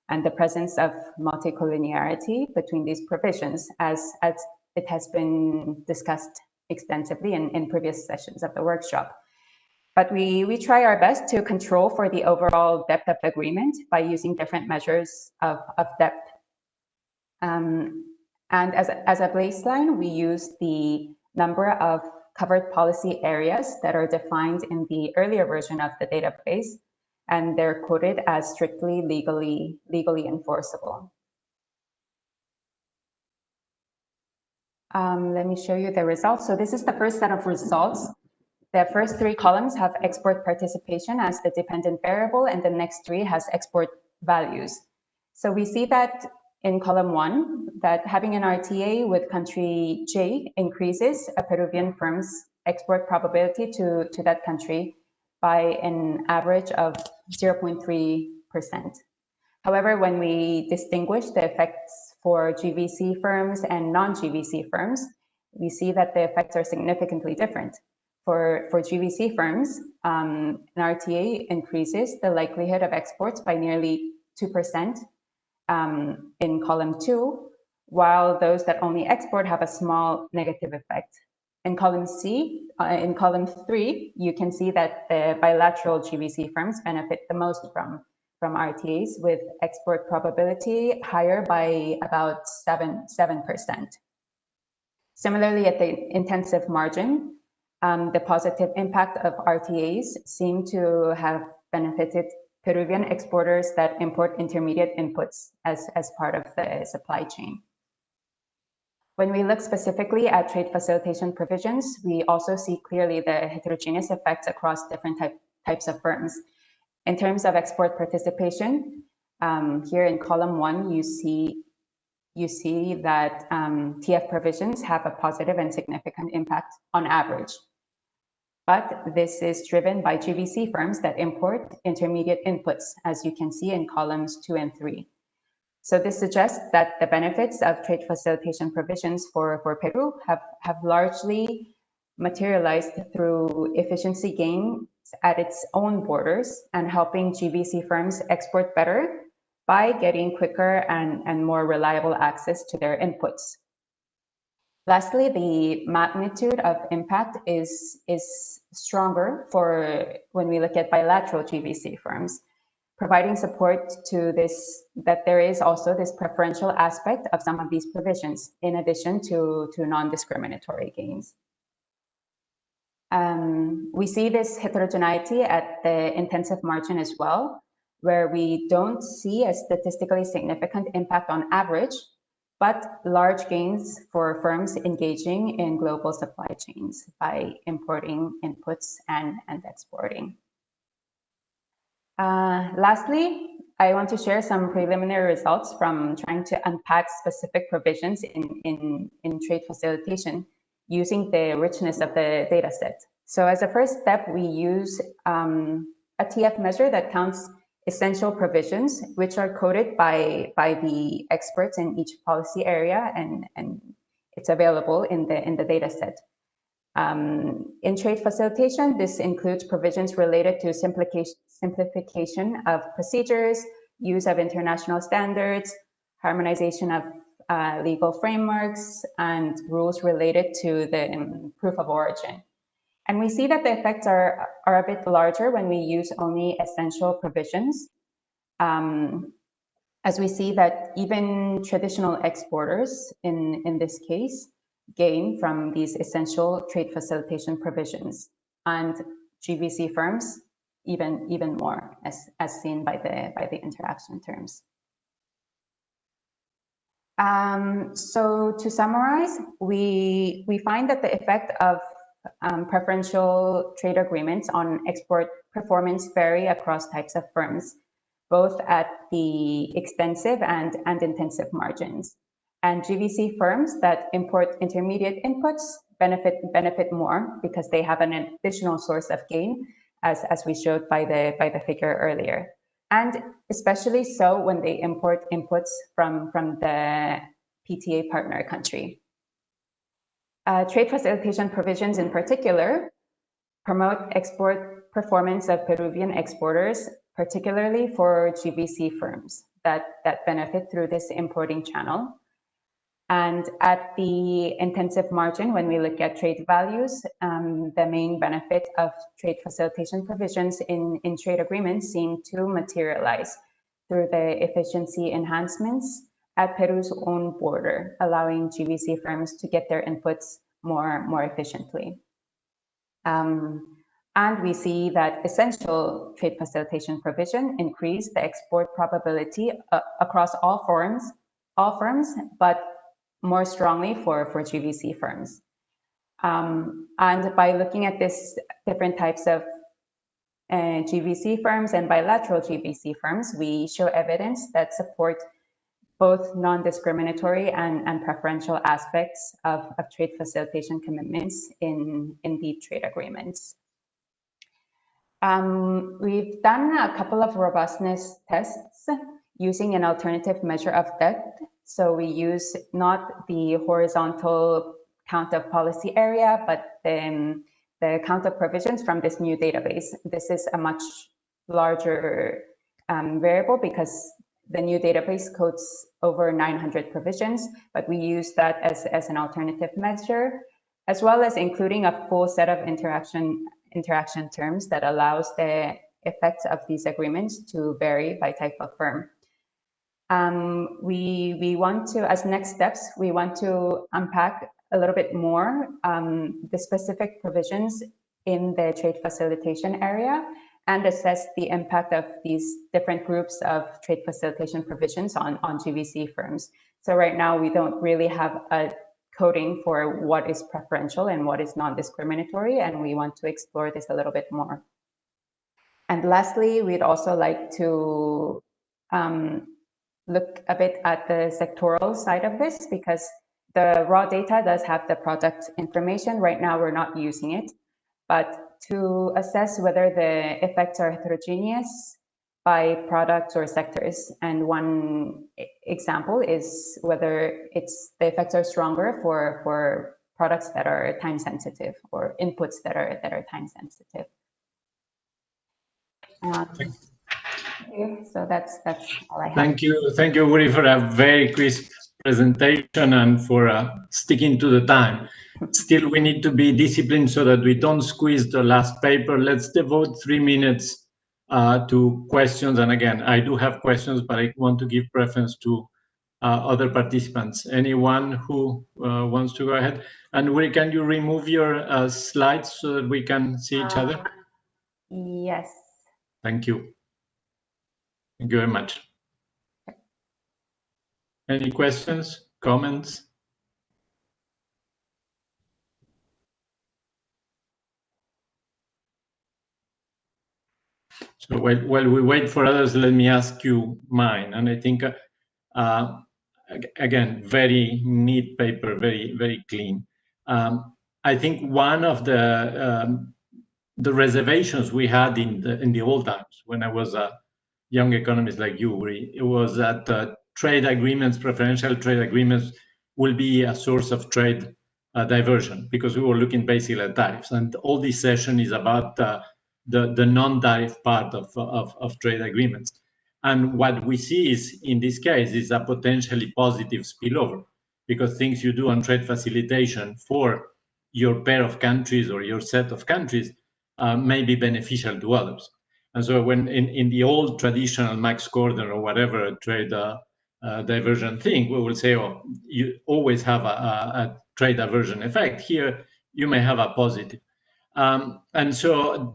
and the presence of multicollinearity between these provisions, as it has been discussed extensively in previous sessions of the workshop. But we try our best to control for the overall depth of the agreement by using different measures of depth. And as a baseline, we use the number of covered policy areas that are defined in the earlier version of the database, and they're quoted as strictly legally enforceable. Let me show you the results. So this is the first set of results. The first 3 columns have export participation as the dependent variable, and the next 3 has export values. So we see that in column 1, that having an RTA with country J increases a Peruvian firm's export probability to that country by an average of 0.3%. However, when we distinguish the effects for GVC firms and non-GVC firms, we see that the effects are significantly different. For GVC firms, an RTA increases the likelihood of exports by nearly 2% in column 2, while those that only export have a small negative effect. In column C, in column 3, you can see that the bilateral GVC firms benefit the most from RTAs, with export probability higher by about 7%. Similarly, at the intensive margin, the positive impact of RTAs seem to have benefited Peruvian exporters that import intermediate inputs as part of the supply chain. When we look specifically at trade facilitation provisions, we also see clearly the heterogeneous effects across different types of firms. In terms of export participation, here in column 1, you see that TF provisions have a positive and significant impact on average. But this is driven by GVC firms that import intermediate inputs, as you can see in columns 2 and 3. So this suggests that the benefits of trade facilitation provisions for Peru have largely materialized through efficiency gains at its own borders and helping GVC firms export better by getting quicker and more reliable access to their inputs. Lastly, the magnitude of impact is stronger for when we look at bilateral GVC firms, providing support to this, that there is also this preferential aspect of some of these provisions, in addition to non-discriminatory gains. We see this heterogeneity at the intensive margin as well, where we don't see a statistically significant impact on average, but large gains for firms engaging in global supply chains by importing inputs and exporting. Lastly, I want to share some preliminary results from trying to unpack specific provisions in trade facilitation using the richness of the data set. So as a first step, we use a TF measure that counts essential provisions, which are coded by the experts in each policy area, and it's available in the data set. In trade facilitation, this includes provisions related to simplification of procedures, use of international standards, harmonization of legal frameworks, and rules related to the proof of origin. And we see that the effects are a bit larger when we use only essential provisions, as we see that even traditional exporters, in this case, gain from these essential trade facilitation provisions, and GVC firms even more, as seen by the interaction terms. So to summarize, we find that the effect of preferential trade agreements on export performance vary across types of firms, both at the extensive and intensive margins. And GVC firms that import intermediate inputs benefit more because they have an additional source of gain, as we showed by the figure earlier. And especially so when they import inputs from the PTA partner country. Trade facilitation provisions in particular promote export performance of Peruvian exporters, particularly for GVC firms that benefit through this importing channel. And at the intensive margin, when we look at trade values, the main benefit of trade facilitation provisions in trade agreements seem to materialize through the efficiency enhancements at Peru's own border, allowing GVC firms to get their inputs more efficiently. And we see that essential trade facilitation provision increase the export probability across all firms, but more strongly for GVC firms. And by looking at this different types of GVC firms and bilateral GVC firms, we show evidence that support both non-discriminatory and preferential aspects of trade facilitation commitments in deep trade agreements. We've done a couple of robustness tests using an alternative measure of depth. So we use not the horizontal count of policy area, but the count of provisions from this new database. This is a much larger variable because the new database codes over 900 provisions, but we use that as an alternative measure, as well as including a full set of interaction terms that allows the effects of these agreements to vary by type of firm. We want to, as next steps, we want to unpack a little bit more the specific provisions in the trade facilitation area and assess the impact of these different groups of trade facilitation provisions on GVC firms. So right now, we don't really have a coding for what is preferential and what is non-discriminatory, and we want to explore this a little bit more. And lastly, we'd also like to look a bit at the sectoral side of this, because the raw data does have the product information. Right now, we're not using it, but to assess whether the effects are heterogeneous by products or sectors. And one example is whether the effects are stronger for products that are time sensitive or inputs that are time sensitive. So that's all I have. Thank you, Woori, for a very crisp presentation and for sticking to the time. Still, we need to be disciplined so that we don't squeeze the last paper. Let's devote 3 minutes to questions. And again, I do have questions, but I want to give preference to other participants. Anyone who wants to go ahead? And Woori, can you remove your slides so that we can see each other? Yes. Thank you. Thank you very much. Any questions, comments? So while we wait for others, let me ask you mine. And I think, again, very neat paper, very, very clean. I think one of the reservations we had in the old times, when I was a young economist like you, Woori, it was that trade agreements, preferential trade agreements, will be a source of trade diversion, because we were looking basically at tariffs. And all this session is about the non-tariff part of trade agreements. And what we see is, in this case, is a potentially positive spillover, because things you do on trade facilitation for your pair of countries or your set of countries may be beneficial to others. And so when in the old traditional Max Gordon or whatever trade diversion thing, we will say, oh, you always have a trade diversion effect. Here, you may have a positive. And so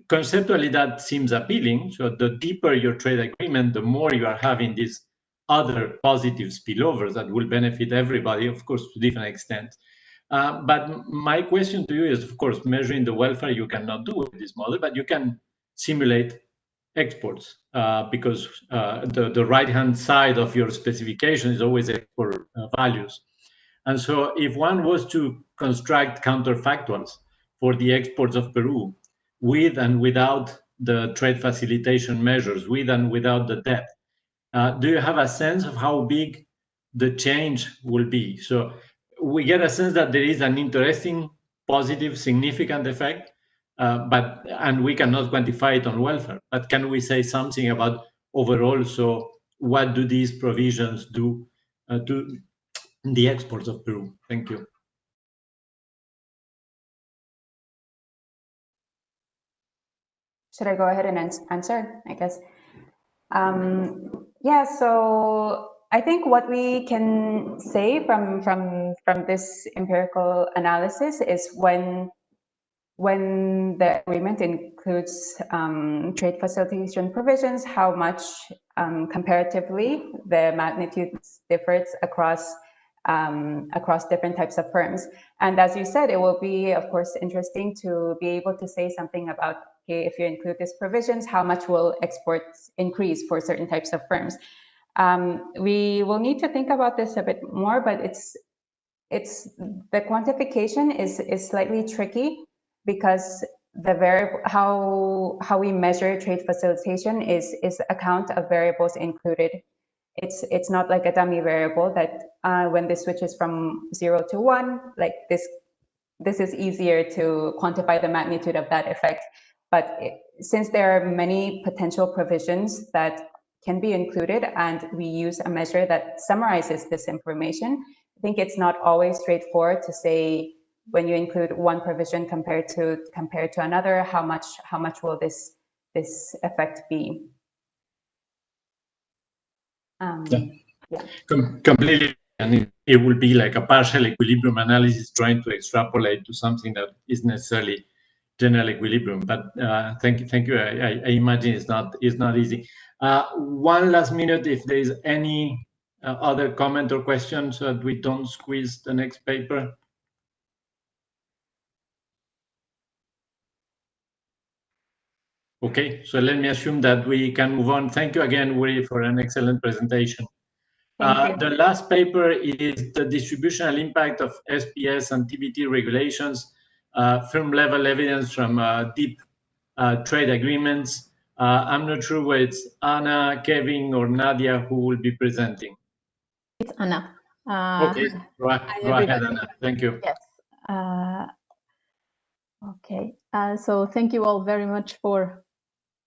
conceptually, that seems appealing. So the deeper your trade agreement, the more you are having these other positive spillovers that will benefit everybody, of course, to different extents. But my question to you is, of course, measuring the welfare you cannot do with this model, but you can simulate exports because the right-hand side of your specification is always export values. And so if one was to construct counterfactuals for the exports of Peru, with and without the trade facilitation measures, with and without the debt, do you have a sense of how big the change will be? So we get a sense that there is an interesting, positive, significant effect, and we cannot quantify it on welfare. But can we say something about overall? So what do these provisions do to the exports of Peru? Thank you. Should I go ahead and answer, I guess? Yeah, so I think what we can say from this empirical analysis is when the agreement includes trade facilitation provisions, how much comparatively the magnitude differs across different types of firms. And as you said, it will be, of course, interesting to be able to say something about, okay, if you include these provisions, how much will exports increase for certain types of firms? We will need to think about this a bit more, but the quantification is slightly tricky, because the variable, how we measure trade facilitation is a count of variables included. It's not like a dummy variable that when this switches from 0 to 1, like this is easier to quantify the magnitude of that effect. But since there are many potential provisions that be included, and we use a measure that summarizes this information. I think it's not always straightforward to say when you include one provision compared to another, how much will this effect be? Yeah. Completely, and it will be like a partial equilibrium analysis trying to extrapolate to something that is necessarily general equilibrium. But thank you. I imagine it's not easy. One last minute, if there is any other comment or question, so that we don't squeeze the next paper. Okay, so let me assume that we can move on. Thank you again, Woori, for an excellent presentation. The last paper is the distributional impact of SPS and TBT regulations, firm-level evidence from deep trade agreements. I'm not sure whether it's Anna, Kevin, or Nadia who will be presenting. It's Anna. Okay, go ahead, Anna. Thank you. Yes. Okay, so thank you all very much for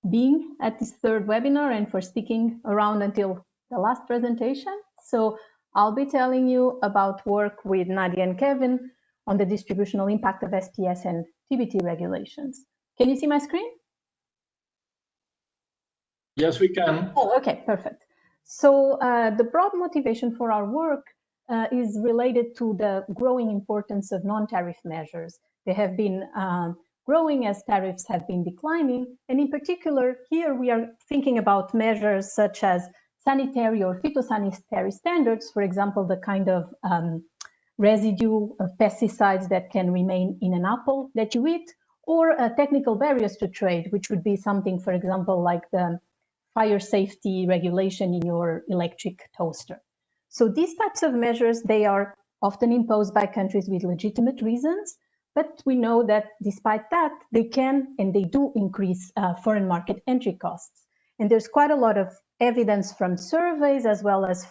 being at this third webinar and for sticking around until the last presentation. So I'll be telling you about work with Nadia and Kevin on the distributional impact of SPS and TBT regulations. Can you see my screen? Yes, we can. Oh, okay, perfect. So the broad motivation for our work is related to the growing importance of non-tariff measures. They have been growing as tariffs have been declining. And in particular, here we are thinking about measures such as sanitary or phytosanitary standards, for example, the kind of residue of pesticides that can remain in an apple that you eat, or technical barriers to trade, which would be something, for example, like the fire safety regulation in your electric toaster. So these types of measures, they are often imposed by countries with legitimate reasons, but we know that despite that, they can and they do increase foreign market entry costs. And there's quite a lot of evidence from surveys as well as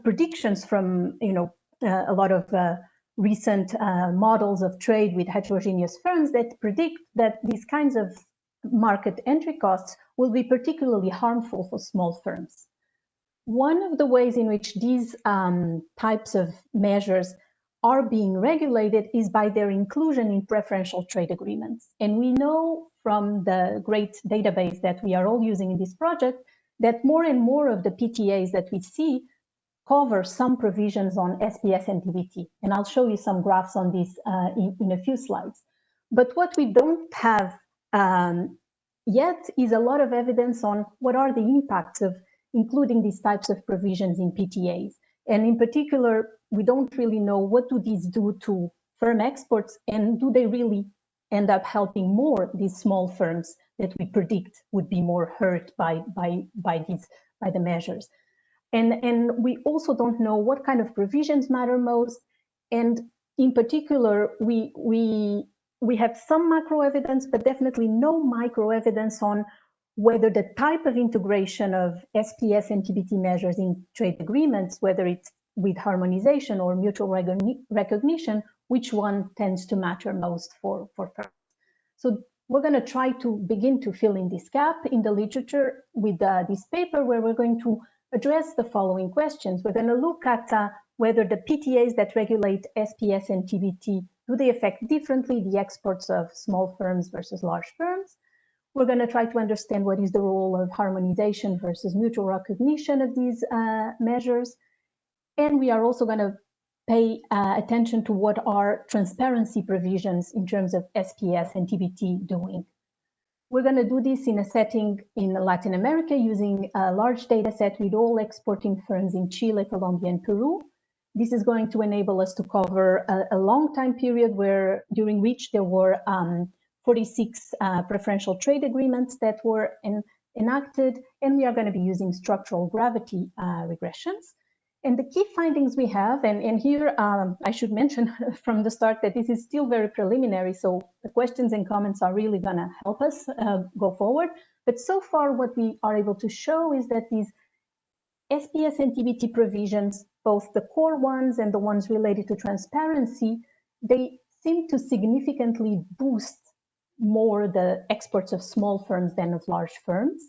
predictions from a lot of recent models of trade with heterogeneous firms that predict that these kinds of market entry costs will be particularly harmful for small firms. One of the ways in which these types of measures are being regulated is by their inclusion in preferential trade agreements. And we know from the great database that we are all using in this project that more and more of the PTAs that we see cover some provisions on SPS and TBT. And I'll show you some graphs on this in a few slides. But what we don't have yet is a lot of evidence on what are the impacts of including these types of provisions in PTAs. And in particular, we don't really know what do these do to firm exports, and do they really end up helping more these small firms that we predict would be more hurt by the measures. And we also don't know what kind of provisions matter most. And in particular, we have some macro evidence, but definitely no micro evidence on whether the type of integration of SPS and TBT measures in trade agreements, whether it's with harmonization or mutual recognition, which one tends to matter most for firms. So we're going to try to begin to fill in this gap in the literature with this paper, where we're going to address the following questions. We're going to look at whether the PTAs that regulate SPS and TBT, do they affect differently the exports of small firms versus large firms? We're going to try to understand what is the role of harmonization versus mutual recognition of these measures. And we are also going to pay attention to what are transparency provisions in terms of SPS and TBT doing. We're going to do this in a setting in Latin America using a large data set with all exporting firms in Chile, Colombia, and Peru. This is going to enable us to cover a long time period during which there were 46 preferential trade agreements that were enacted, and we are going to be using structural gravity regressions. And the key findings we have, and here I should mention from the start that this is still very preliminary, so the questions and comments are really going to help us go forward. But so far what we are able to show is that these SPS and TBT provisions, both the core ones and the ones related to transparency, they seem to significantly boost more the exports of small firms than of large firms.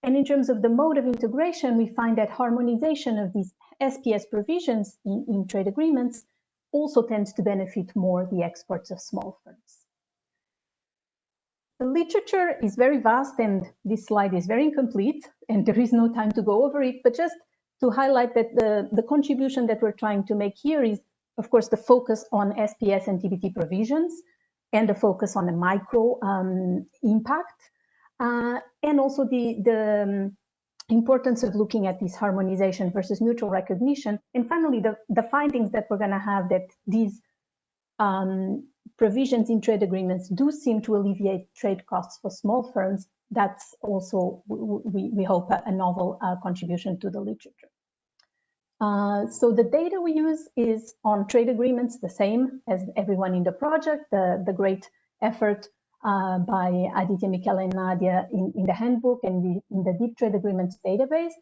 And in terms of the mode of integration, we find that harmonization of these SPS provisions in trade agreements also tends to benefit more the exports of small firms. The literature is very vast, and this slide is very incomplete, and there is no time to go over it, but just to highlight that the contribution that we're trying to make here is, of course, the focus on SPS and TBT provisions, and the focus on the micro impact, and also the importance of looking at this harmonization versus mutual recognition. And finally, the findings that we're going to have that these provisions in trade agreements do seem to alleviate trade costs for small firms. That's also, we hope, a novel contribution to the literature. So the data we use is on trade agreements, the same as everyone in the project, the great effort by Aditya, Michele, and Nadia in the handbook and in the deep trade agreements database.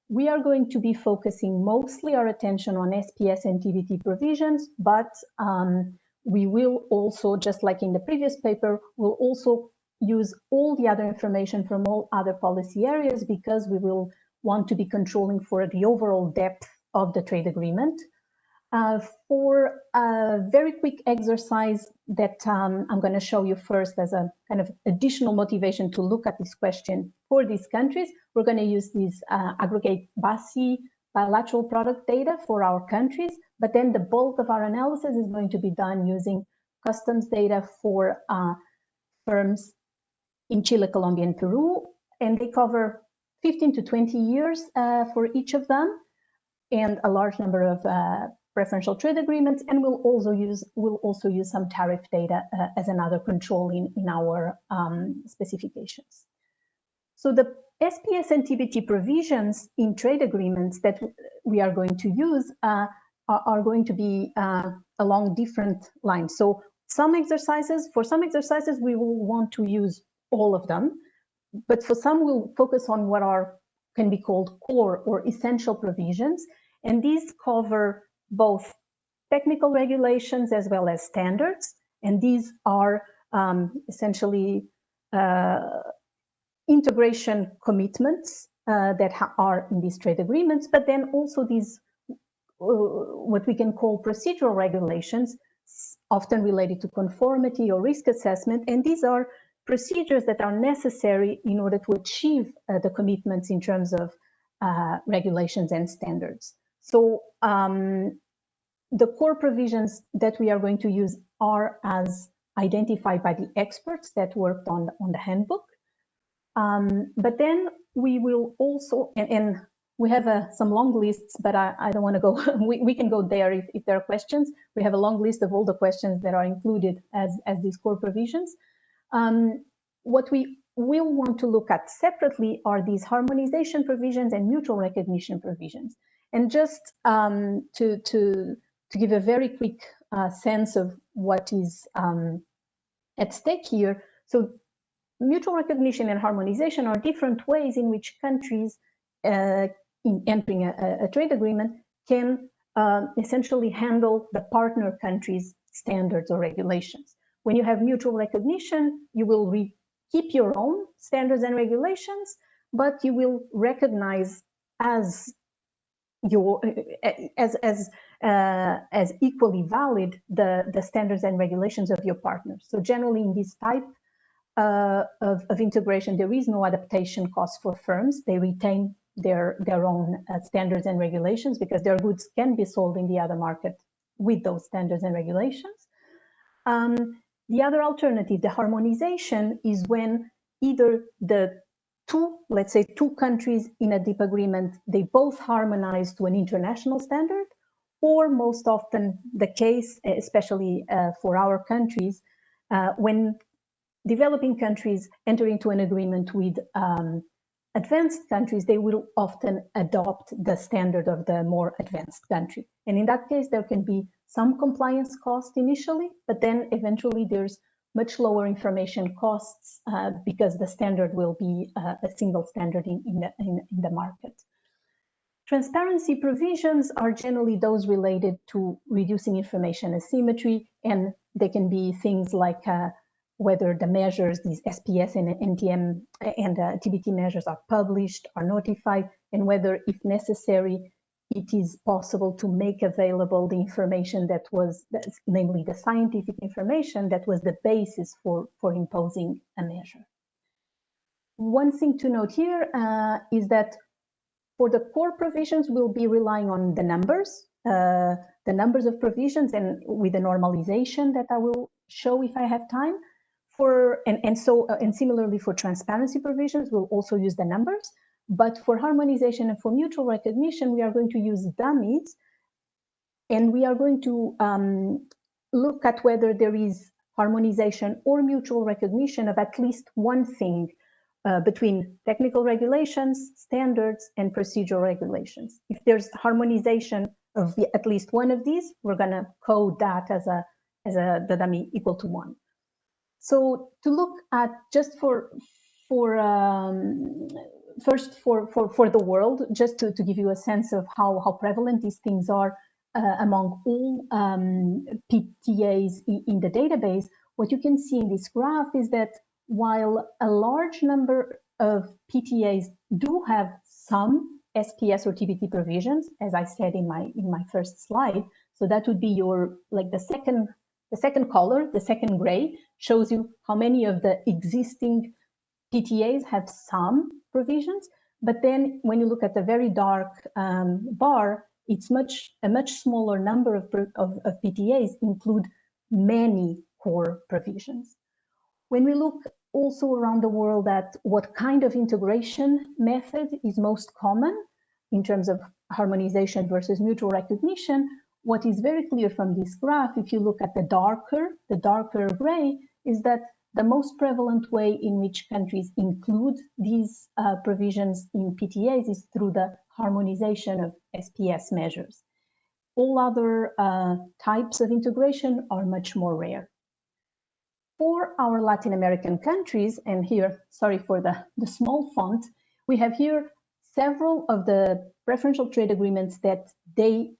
We are going to be focusing mostly our attention on SPS and TBT provisions, but we will also, just like in the previous paper, we'll also use all the other information from all other policy areas, because we will want to be controlling for the overall depth of the trade agreement. For a very quick exercise that I'm going to show you first as a kind of additional motivation to look at this question for these countries, we're going to use these aggregate BASI bilateral product data for our countries, but then the bulk of our analysis is going to be done using customs data for firms in Chile, Colombia, and Peru, and they cover 15 to 20 years for each of them, and a large number of preferential trade agreements, and we'll also use some tariff data as another control in our specifications. So the SPS and TBT provisions in trade agreements that we are going to use are going to be along different lines. So for some exercises, we will want to use all of them, but for some, we'll focus on what can be called core or essential provisions, and these cover both technical regulations as well as standards, and these are essentially integration commitments that are in these trade agreements, but then also these what we can call procedural regulations, often related to conformity or risk assessment, and these are procedures that are necessary in order to achieve the commitments in terms of regulations and standards. So the core provisions that we are going to use are as identified by the experts that worked on the handbook. But then we will also, and we have some long lists, but I don't want to go, we can go there if there are questions. We have a long list of all the questions that are included as these core provisions. What we will want to look at separately are these harmonization provisions and mutual recognition provisions. And just to give a very quick sense of what is at stake here. So mutual recognition and harmonization are different ways in which countries in entering a trade agreement can essentially handle the partner country's standards or regulations. When you have mutual recognition, you will keep your own standards and regulations, but you will recognize as equally valid the standards and regulations of your partners. So generally in this type of integration, there is no adaptation cost for firms. They retain their own standards and regulations because their goods can be sold in the other market with those standards and regulations. The other alternative, the harmonization, is when either let's say two countries in a deep agreement, they both harmonize to an international standard, or most often the case, especially for our countries, when developing countries enter into an agreement with advanced countries, they will often adopt the standard of the more advanced country. And in that case, there can be some compliance cost initially, but then eventually there's much lower information costs because the standard will be a single standard in the market. Transparency provisions are generally those related to reducing information asymmetry, and they can be things like whether the measures, these SPS and NTM and TBT measures are published, are notified, and whether, if necessary, it is possible to make available the information that was, namely the scientific information that was the basis for imposing a measure. One thing to note here is that for the core provisions, we'll be relying on the numbers of provisions, and with the normalization that I will show if I have time. And similarly for transparency provisions, we'll also use the numbers. But for harmonization and for mutual recognition, we are going to use dummies, and we are going to look at whether there is harmonization or mutual recognition of at least one thing between technical regulations, standards, and procedural regulations. If there's harmonization of at least one of these, we're going to code that as the dummy equal to 1. So to look at just first for the world, just to give you a sense of how prevalent these things are among all PTAs in the database, what you can see in this graph is that while a large number of PTAs do have some SPS or TBT provisions, as I said in my first slide, so that would be your, like the second color, the second gray, shows you how many of the existing PTAs have some provisions. But then when you look at the very dark bar, it's a much smaller number of PTAs include many core provisions. When we look also around the world at what kind of integration method is most common in terms of harmonization versus mutual recognition, what is very clear from this graph, if you look at the darker gray, is that the most prevalent way in which countries include these provisions in PTAs is through the harmonization of SPS measures. All other types of integration are much more rare. For our Latin American countries, and here, sorry for the small font, we have here several of the preferential trade agreements that they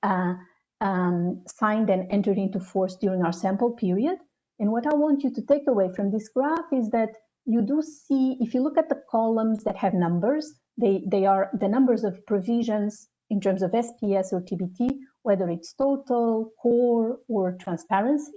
signed and entered into force during our sample period. And what I want you to take away from this graph is that you do see, if you look at the columns that have numbers, they are the numbers of provisions in terms of SPS or TBT, whether it's total, core, or transparency.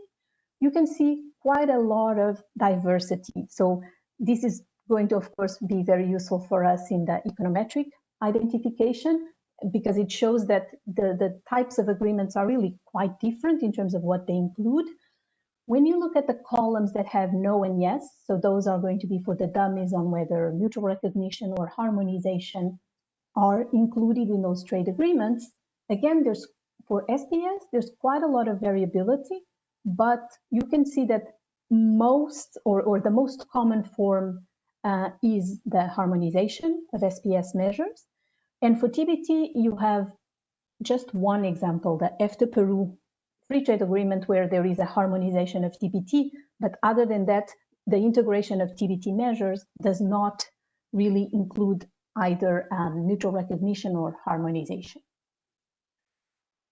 You can see quite a lot of diversity. So this is going to, of course, be very useful for us in the econometric identification, because it shows that the types of agreements are really quite different in terms of what they include. When you look at the columns that have no and yes, so those are going to be for the dummies on whether mutual recognition or harmonization are included in those trade agreements. Again, for SPS, there's quite a lot of variability, but you can see that most or the most common form is the harmonization of SPS measures. And for TBT, you have just one example, the EFTA Peru free trade agreement, where there is a harmonization of TBT, but other than that, the integration of TBT measures does not really include either mutual recognition or harmonization.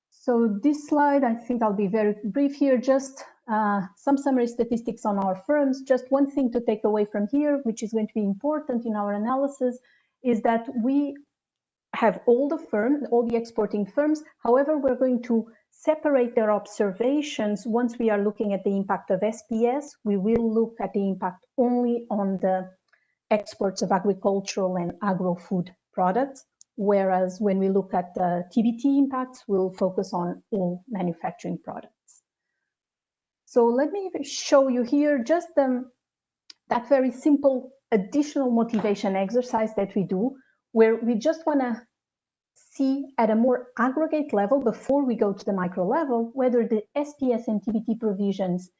So this slide, I think I'll be very brief here, just some summary statistics on our firms. Just one thing to take away from here, which is going to be important in our analysis, is that we have all the exporting firms. However, we're going to separate their observations. Once we are looking at the impact of SPS, we will look at the impact only on the exports of agricultural and agro-food products, whereas when we look at the TBT impacts, we'll focus on all manufacturing products. So let me show you here just that very simple additional motivation exercise that we do, where we just want to see at a more aggregate level, before we go to the micro level, whether the SPS and TBT provisions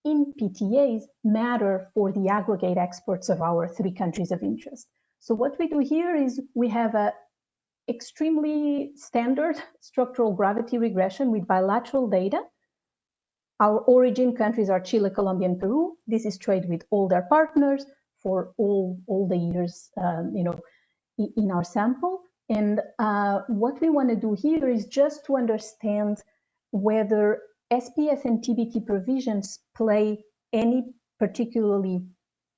in PTAs matter for the aggregate exports of our 3 countries of interest. So what we do here is we have a extremely standard structural gravity regression with bilateral data. Our origin countries are Chile, Colombia, and Peru. This is trade with all their partners for all the years, in our sample. And what we want to do here is just to understand whether SPS and TBT provisions play any particularly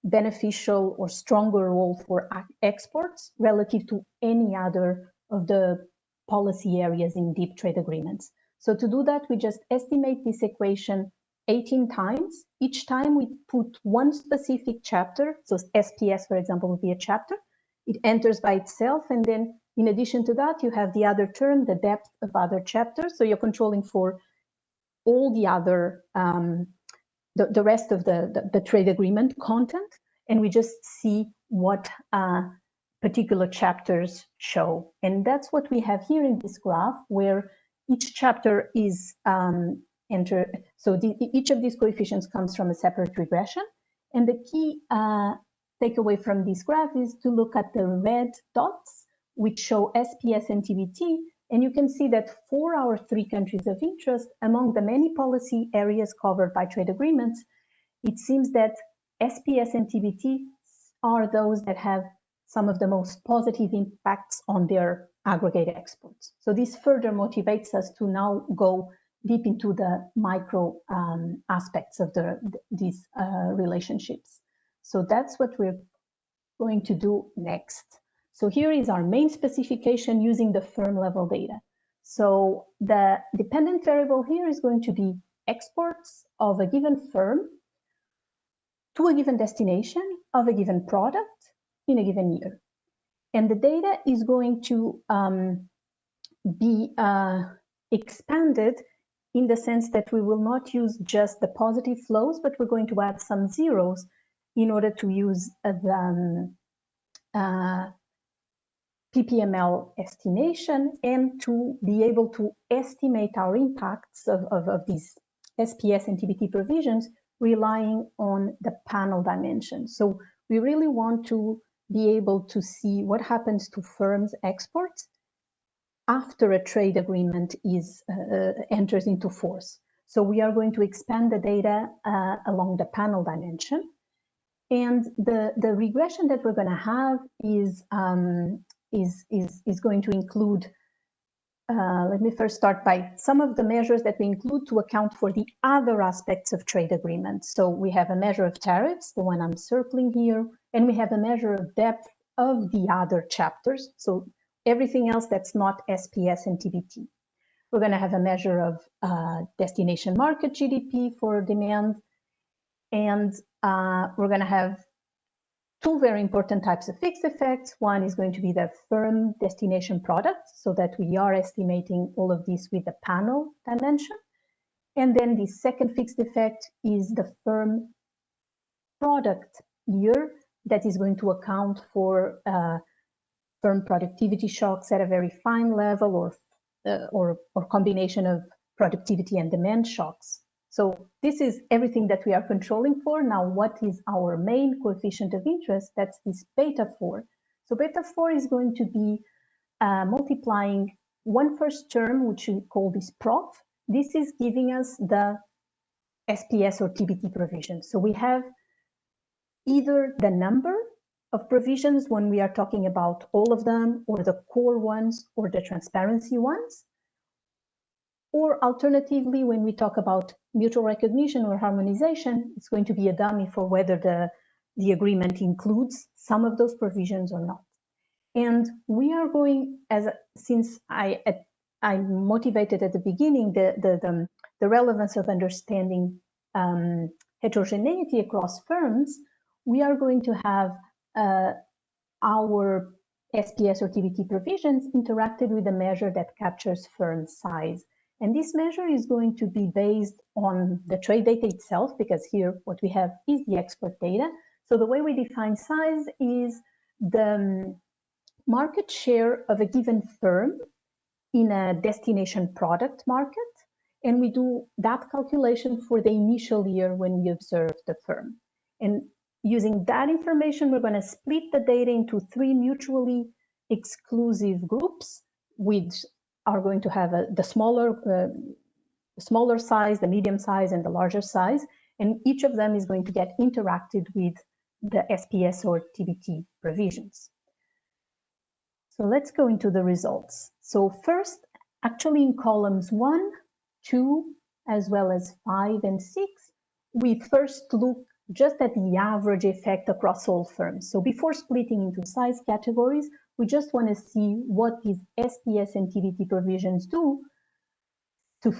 beneficial or stronger role for exports relative to any other of the policy areas in deep trade agreements. So to do that, we just estimate this equation 18 times. Each time we put one specific chapter, so SPS, for example, would be a chapter. It enters by itself, and then in addition to that, you have the other term, the depth of other chapters. So you're controlling for all the other, the rest of the trade agreement content, and we just see what particular chapters show. And that's what we have here in this graph, where each chapter is entered. So each of these coefficients comes from a separate regression. And the key takeaway from this graph is to look at the red dots, which show SPS and TBT. And you can see that for our 3 countries of interest, among the many policy areas covered by trade agreements, it seems that SPS and TBT are those that have some of the most positive impacts on their aggregate exports. So this further motivates us to now go deep into the micro aspects of these relationships. So that's what we're going to do next. So here is our main specification using the firm level data. So the dependent variable here is going to be exports of a given firm to a given destination of a given product in a given year. And the data is going to be expanded in the sense that we will not use just the positive flows, but we're going to add some zeros in order to use the PPML estimation and to be able to estimate our impacts of these SPS and TBT provisions relying on the panel dimension. So we really want to be able to see what happens to firms' exports after a trade agreement is enters into force. So we are going to expand the data along the panel dimension. And the regression that we're going to have is going to include, let me first start by some of the measures that we include to account for the other aspects of trade agreements. So we have a measure of tariffs, the one I'm circling here, and we have a measure of depth of the other chapters. So everything else that's not SPS and TBT. We're going to have a measure of destination market GDP for demand. And we're going to have 2 very important types of fixed effects. One is going to be the firm destination product, so that we are estimating all of this with the panel dimension. And then the second fixed effect is the firm product year that is going to account for firm productivity shocks at a very fine level or combination of productivity and demand shocks. So this is everything that we are controlling for. Now, what is our main coefficient of interest? That's this beta 4. So beta 4 is going to be multiplying one first term, which we call this prof. This is giving us the SPS or TBT provisions. So we have either the number of provisions when we are talking about all of them, or the core ones, or the transparency ones. Or alternatively, when we talk about mutual recognition or harmonization, it's going to be a dummy for whether the agreement includes some of those provisions or not. And we are going, since I motivated at the beginning the relevance of understanding heterogeneity across firms, we are going to have our SPS or TBT provisions interacted with a measure that captures firm size. And this measure is going to be based on the trade data itself, because here what we have is the export data. So the way we define size is the market share of a given firm in a destination product market. And we do that calculation for the initial year when we observe the firm. And using that information, we're going to split the data into 3 mutually exclusive groups, which are going to have the smaller size, the medium size, and the larger size. And each of them is going to get interacted with the SPS or TBT provisions. So let's go into the results. So first, actually in columns 1, 2, as well as 5 and 6, we first look just at the average effect across all firms. So before splitting into size categories, we just want to see what these SPS and TBT provisions do to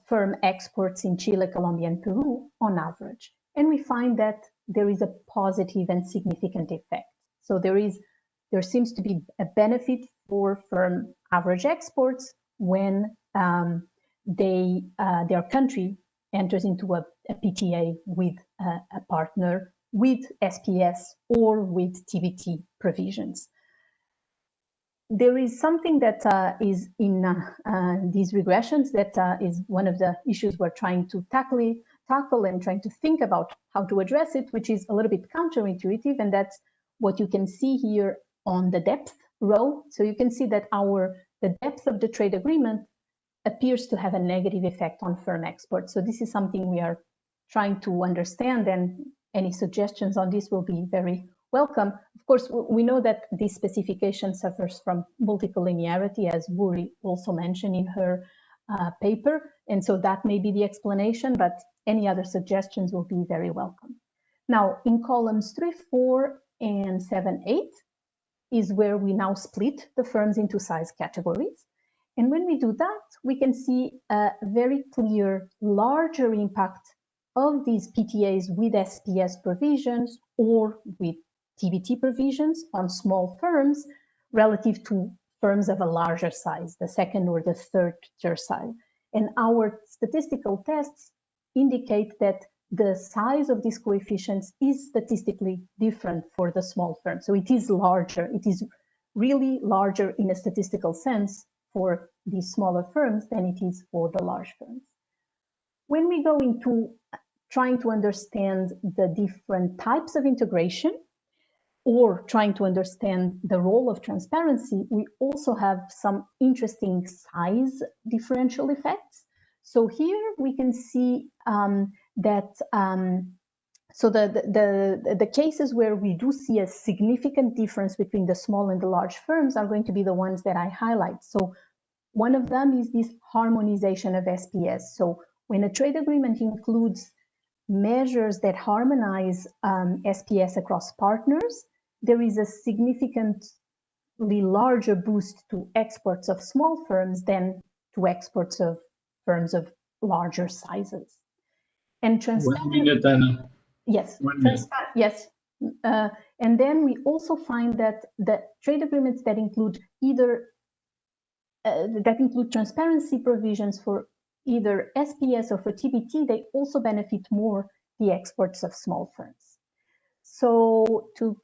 firm exports in Chile, Colombia, and Peru on average. And we find that there is a positive and significant effect. So there seems to be a benefit for firm average exports when their country enters into a PTA with a partner with SPS or with TBT provisions. There is something that is in these regressions that is one of the issues we're trying to tackle and trying to think about how to address it, which is a little bit counterintuitive, and that's what you can see here on the depth row. So you can see that the depth of the trade agreement appears to have a negative effect on firm exports. So this is something we are trying to understand, and any suggestions on this will be very welcome. Of course, we know that this specification suffers from multiple linearity, as Woori also mentioned in her paper, and so that may be the explanation, but any other suggestions will be very welcome. Now, in columns 3, 4, and 7, 8 is where we now split the firms into size categories. And when we do that, we can see a very clear, larger impact of these PTAs with SPS provisions or with TBT provisions on small firms relative to firms of a larger size, the second or the third tercile. And our statistical tests indicate that the size of these coefficients is statistically different for the small firms. So it is larger, it is really larger in a statistical sense for these smaller firms than it is for the large firms. When we go into trying to understand the different types of integration or trying to understand the role of transparency, we also have some interesting size differential effects. So here we can see that so the cases where we do see a significant difference between the small and the large firms are going to be the ones that I highlight. So one of them is this harmonization of SPS. So when a trade agreement includes measures that harmonize SPS across partners, there is a significantly larger boost to exports of small firms than to exports of firms of larger sizes. And transparency. 1 minute, Anna. Yes. 1 minute. Yes. And then we also find that the trade agreements that include either transparency provisions for either SPS or for TBT, they also benefit more the exports of small firms. So to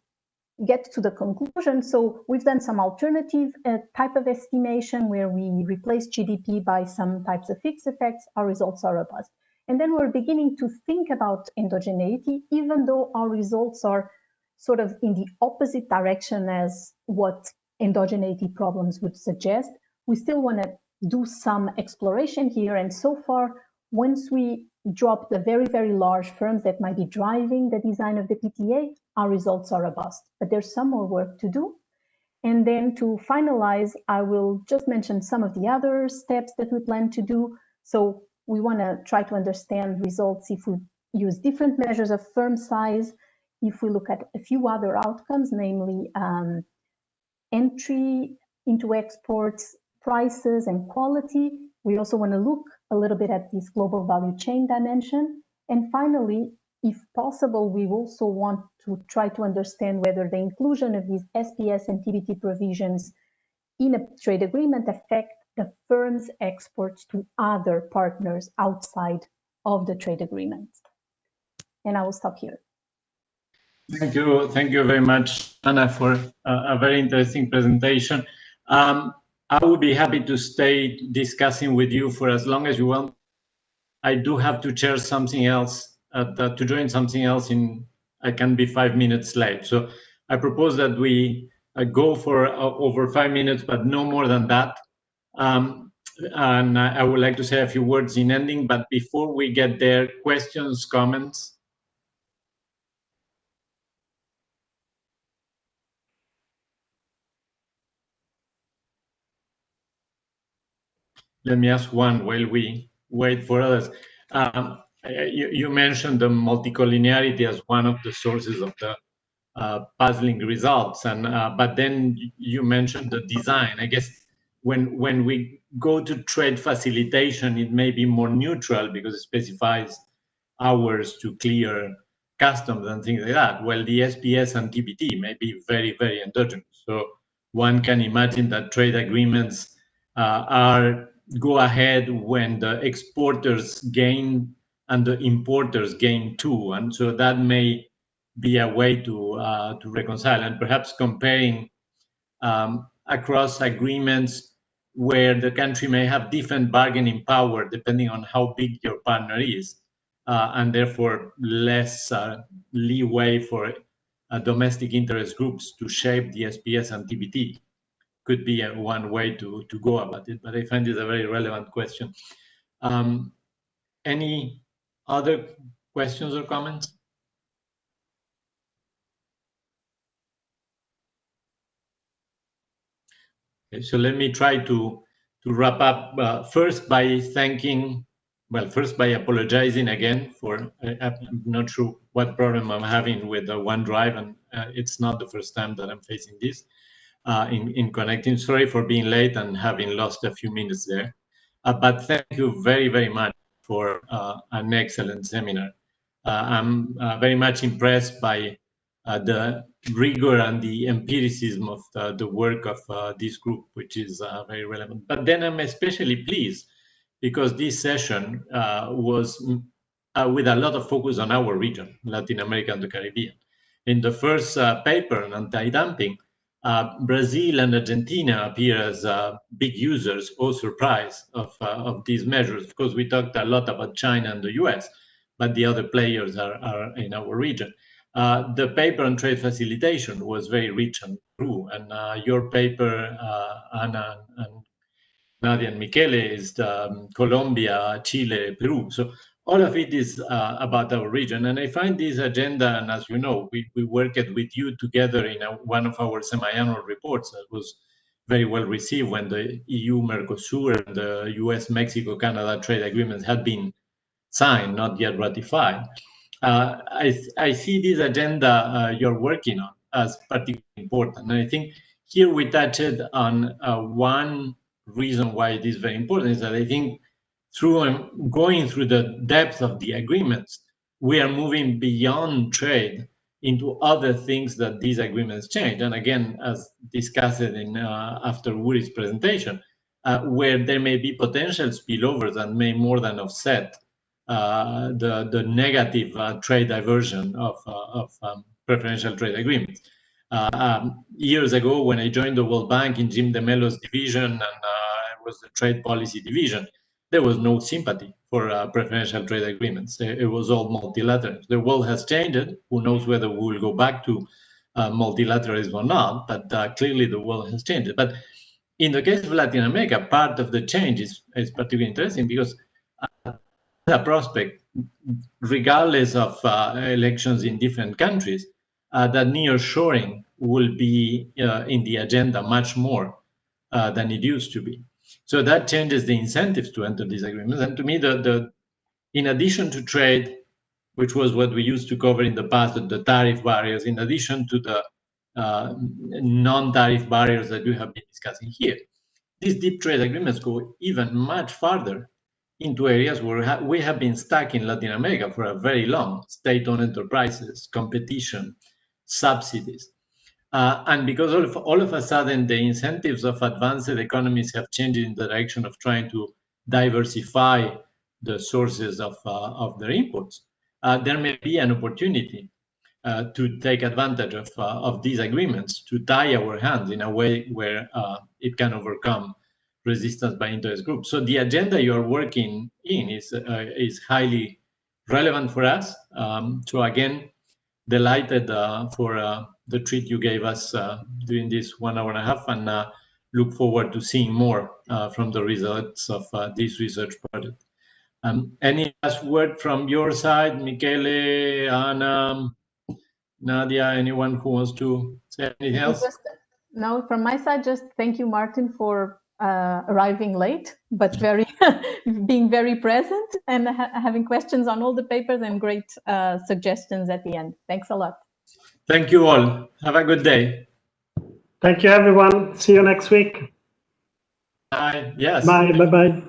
get to the conclusion, so we've done some alternative type of estimation where we replace GDP by some types of fixed effects. Our results are robust. And then we're beginning to think about endogeneity, even though our results are sort of in the opposite direction as what endogeneity problems would suggest. We still want to do some exploration here. And so far, once we drop the very, very large firms that might be driving the design of the PTA, our results are robust. But there's some more work to do. And then to finalize, I will just mention some of the other steps that we plan to do. So we want to try to understand results if we use different measures of firm size, if we look at a few other outcomes, namely entry into exports, prices, and quality. We also want to look a little bit at this global value chain dimension. And finally, if possible, we also want to try to understand whether the inclusion of these SPS and TBT provisions in a trade agreement affect the firm's exports to other partners outside of the trade agreement. And I will stop here. Thank you very much, Anna, for a very interesting presentation. I would be happy to stay discussing with you for as long as you want. I do have to chair something else, to join something else I can be 5 minutes late. So I propose that we go for over 5 minutes, but no more than that. And I would like to say a few words in ending, but before we get there, questions, comments? Let me ask one while we wait for others. you mentioned the multicollinearity as one of the sources of the puzzling results, and but then you mentioned the design. I guess when we go to trade facilitation, it may be more neutral because it specifies hours to clear customs and things like that. Well, the SPS and TBT may be very, very endogenous. So one can imagine that trade agreements go ahead when the exporters gain and the importers gain too, and so that may be a way to reconcile, and perhaps comparing across agreements where the country may have different bargaining power depending on how big your partner is, and therefore less leeway for domestic interest groups to shape the SPS and TBT could be one way to go about it. But I find this a very relevant question. Any other questions or comments? Okay, so let me try to wrap up first by apologizing again for, I'm not sure what problem I'm having with OneDrive, and it's not the first time that I'm facing this in connecting. Sorry for being late and having lost a few minutes there. But thank you very, very much for an excellent seminar. I'm very much impressed by the rigor and the empiricism of the work of this group, which is very relevant. But then I'm especially pleased because this session was with a lot of focus on our region, Latin America and the Caribbean. In the first paper on anti-dumping, Brazil and Argentina appear as big users or surprise of these measures. Of course, we talked a lot about China and the US, but the other players are in our region. The paper on trade facilitation was very rich on Peru, and your paper, Anna and Nadia and Michele, is Colombia, Chile, Peru. So all of it is about our region. And I find this agenda, and as you know, we worked with you together in one of our semi-annual reports that was very well received when the EU, Mercosur, and the US, Mexico, Canada trade agreements had been signed, not yet ratified. I see this agenda you're working on as particularly important. And I think here we touched on one reason why it is very important is that I think through going through the depth of the agreements, we are moving beyond trade into other things that these agreements change. And again, as discussed in after Woori's presentation, where there may be potential spillovers that may more than offset the negative trade diversion of preferential trade agreements. Years ago, when I joined the World Bank in Jim DeMello's division, and I was the trade policy division, there was no sympathy for preferential trade agreements. It was all multilateral. The world has changed. Who knows whether we will go back to multilateralism or not, but clearly the world has changed. But in the case of Latin America, part of the change is particularly interesting because a prospect, regardless of elections in different countries, that nearshoring will be in the agenda much more than it used to be. So that changes the incentives to enter these agreements. And to me, in addition to trade, which was what we used to cover in the past, the tariff barriers, in addition to the non-tariff barriers that we have been discussing here, these deep trade agreements go even much farther into areas where we have been stuck in Latin America for a very long: state-owned enterprises, competition, subsidies. And because all of a sudden the incentives of advanced economies have changed in the direction of trying to diversify the sources of their imports, there may be an opportunity to take advantage of these agreements to tie our hands in a way where it can overcome resistance by interest groups. So the agenda you are working in is highly relevant for us. So again, delighted for the treat you gave us during this 1 hour and a half, and look forward to seeing more from the results of this research project. Any last word from your side, Michele, Anna, Nadia, anyone who wants to say anything else? No, from my side, just thank you, Martin, for arriving late, but very being very present and having questions on all the papers and great suggestions at the end. Thanks a lot. Thank you all. Have a good day. Thank you, everyone. See you next week. Bye. Yes. Bye. Bye-bye.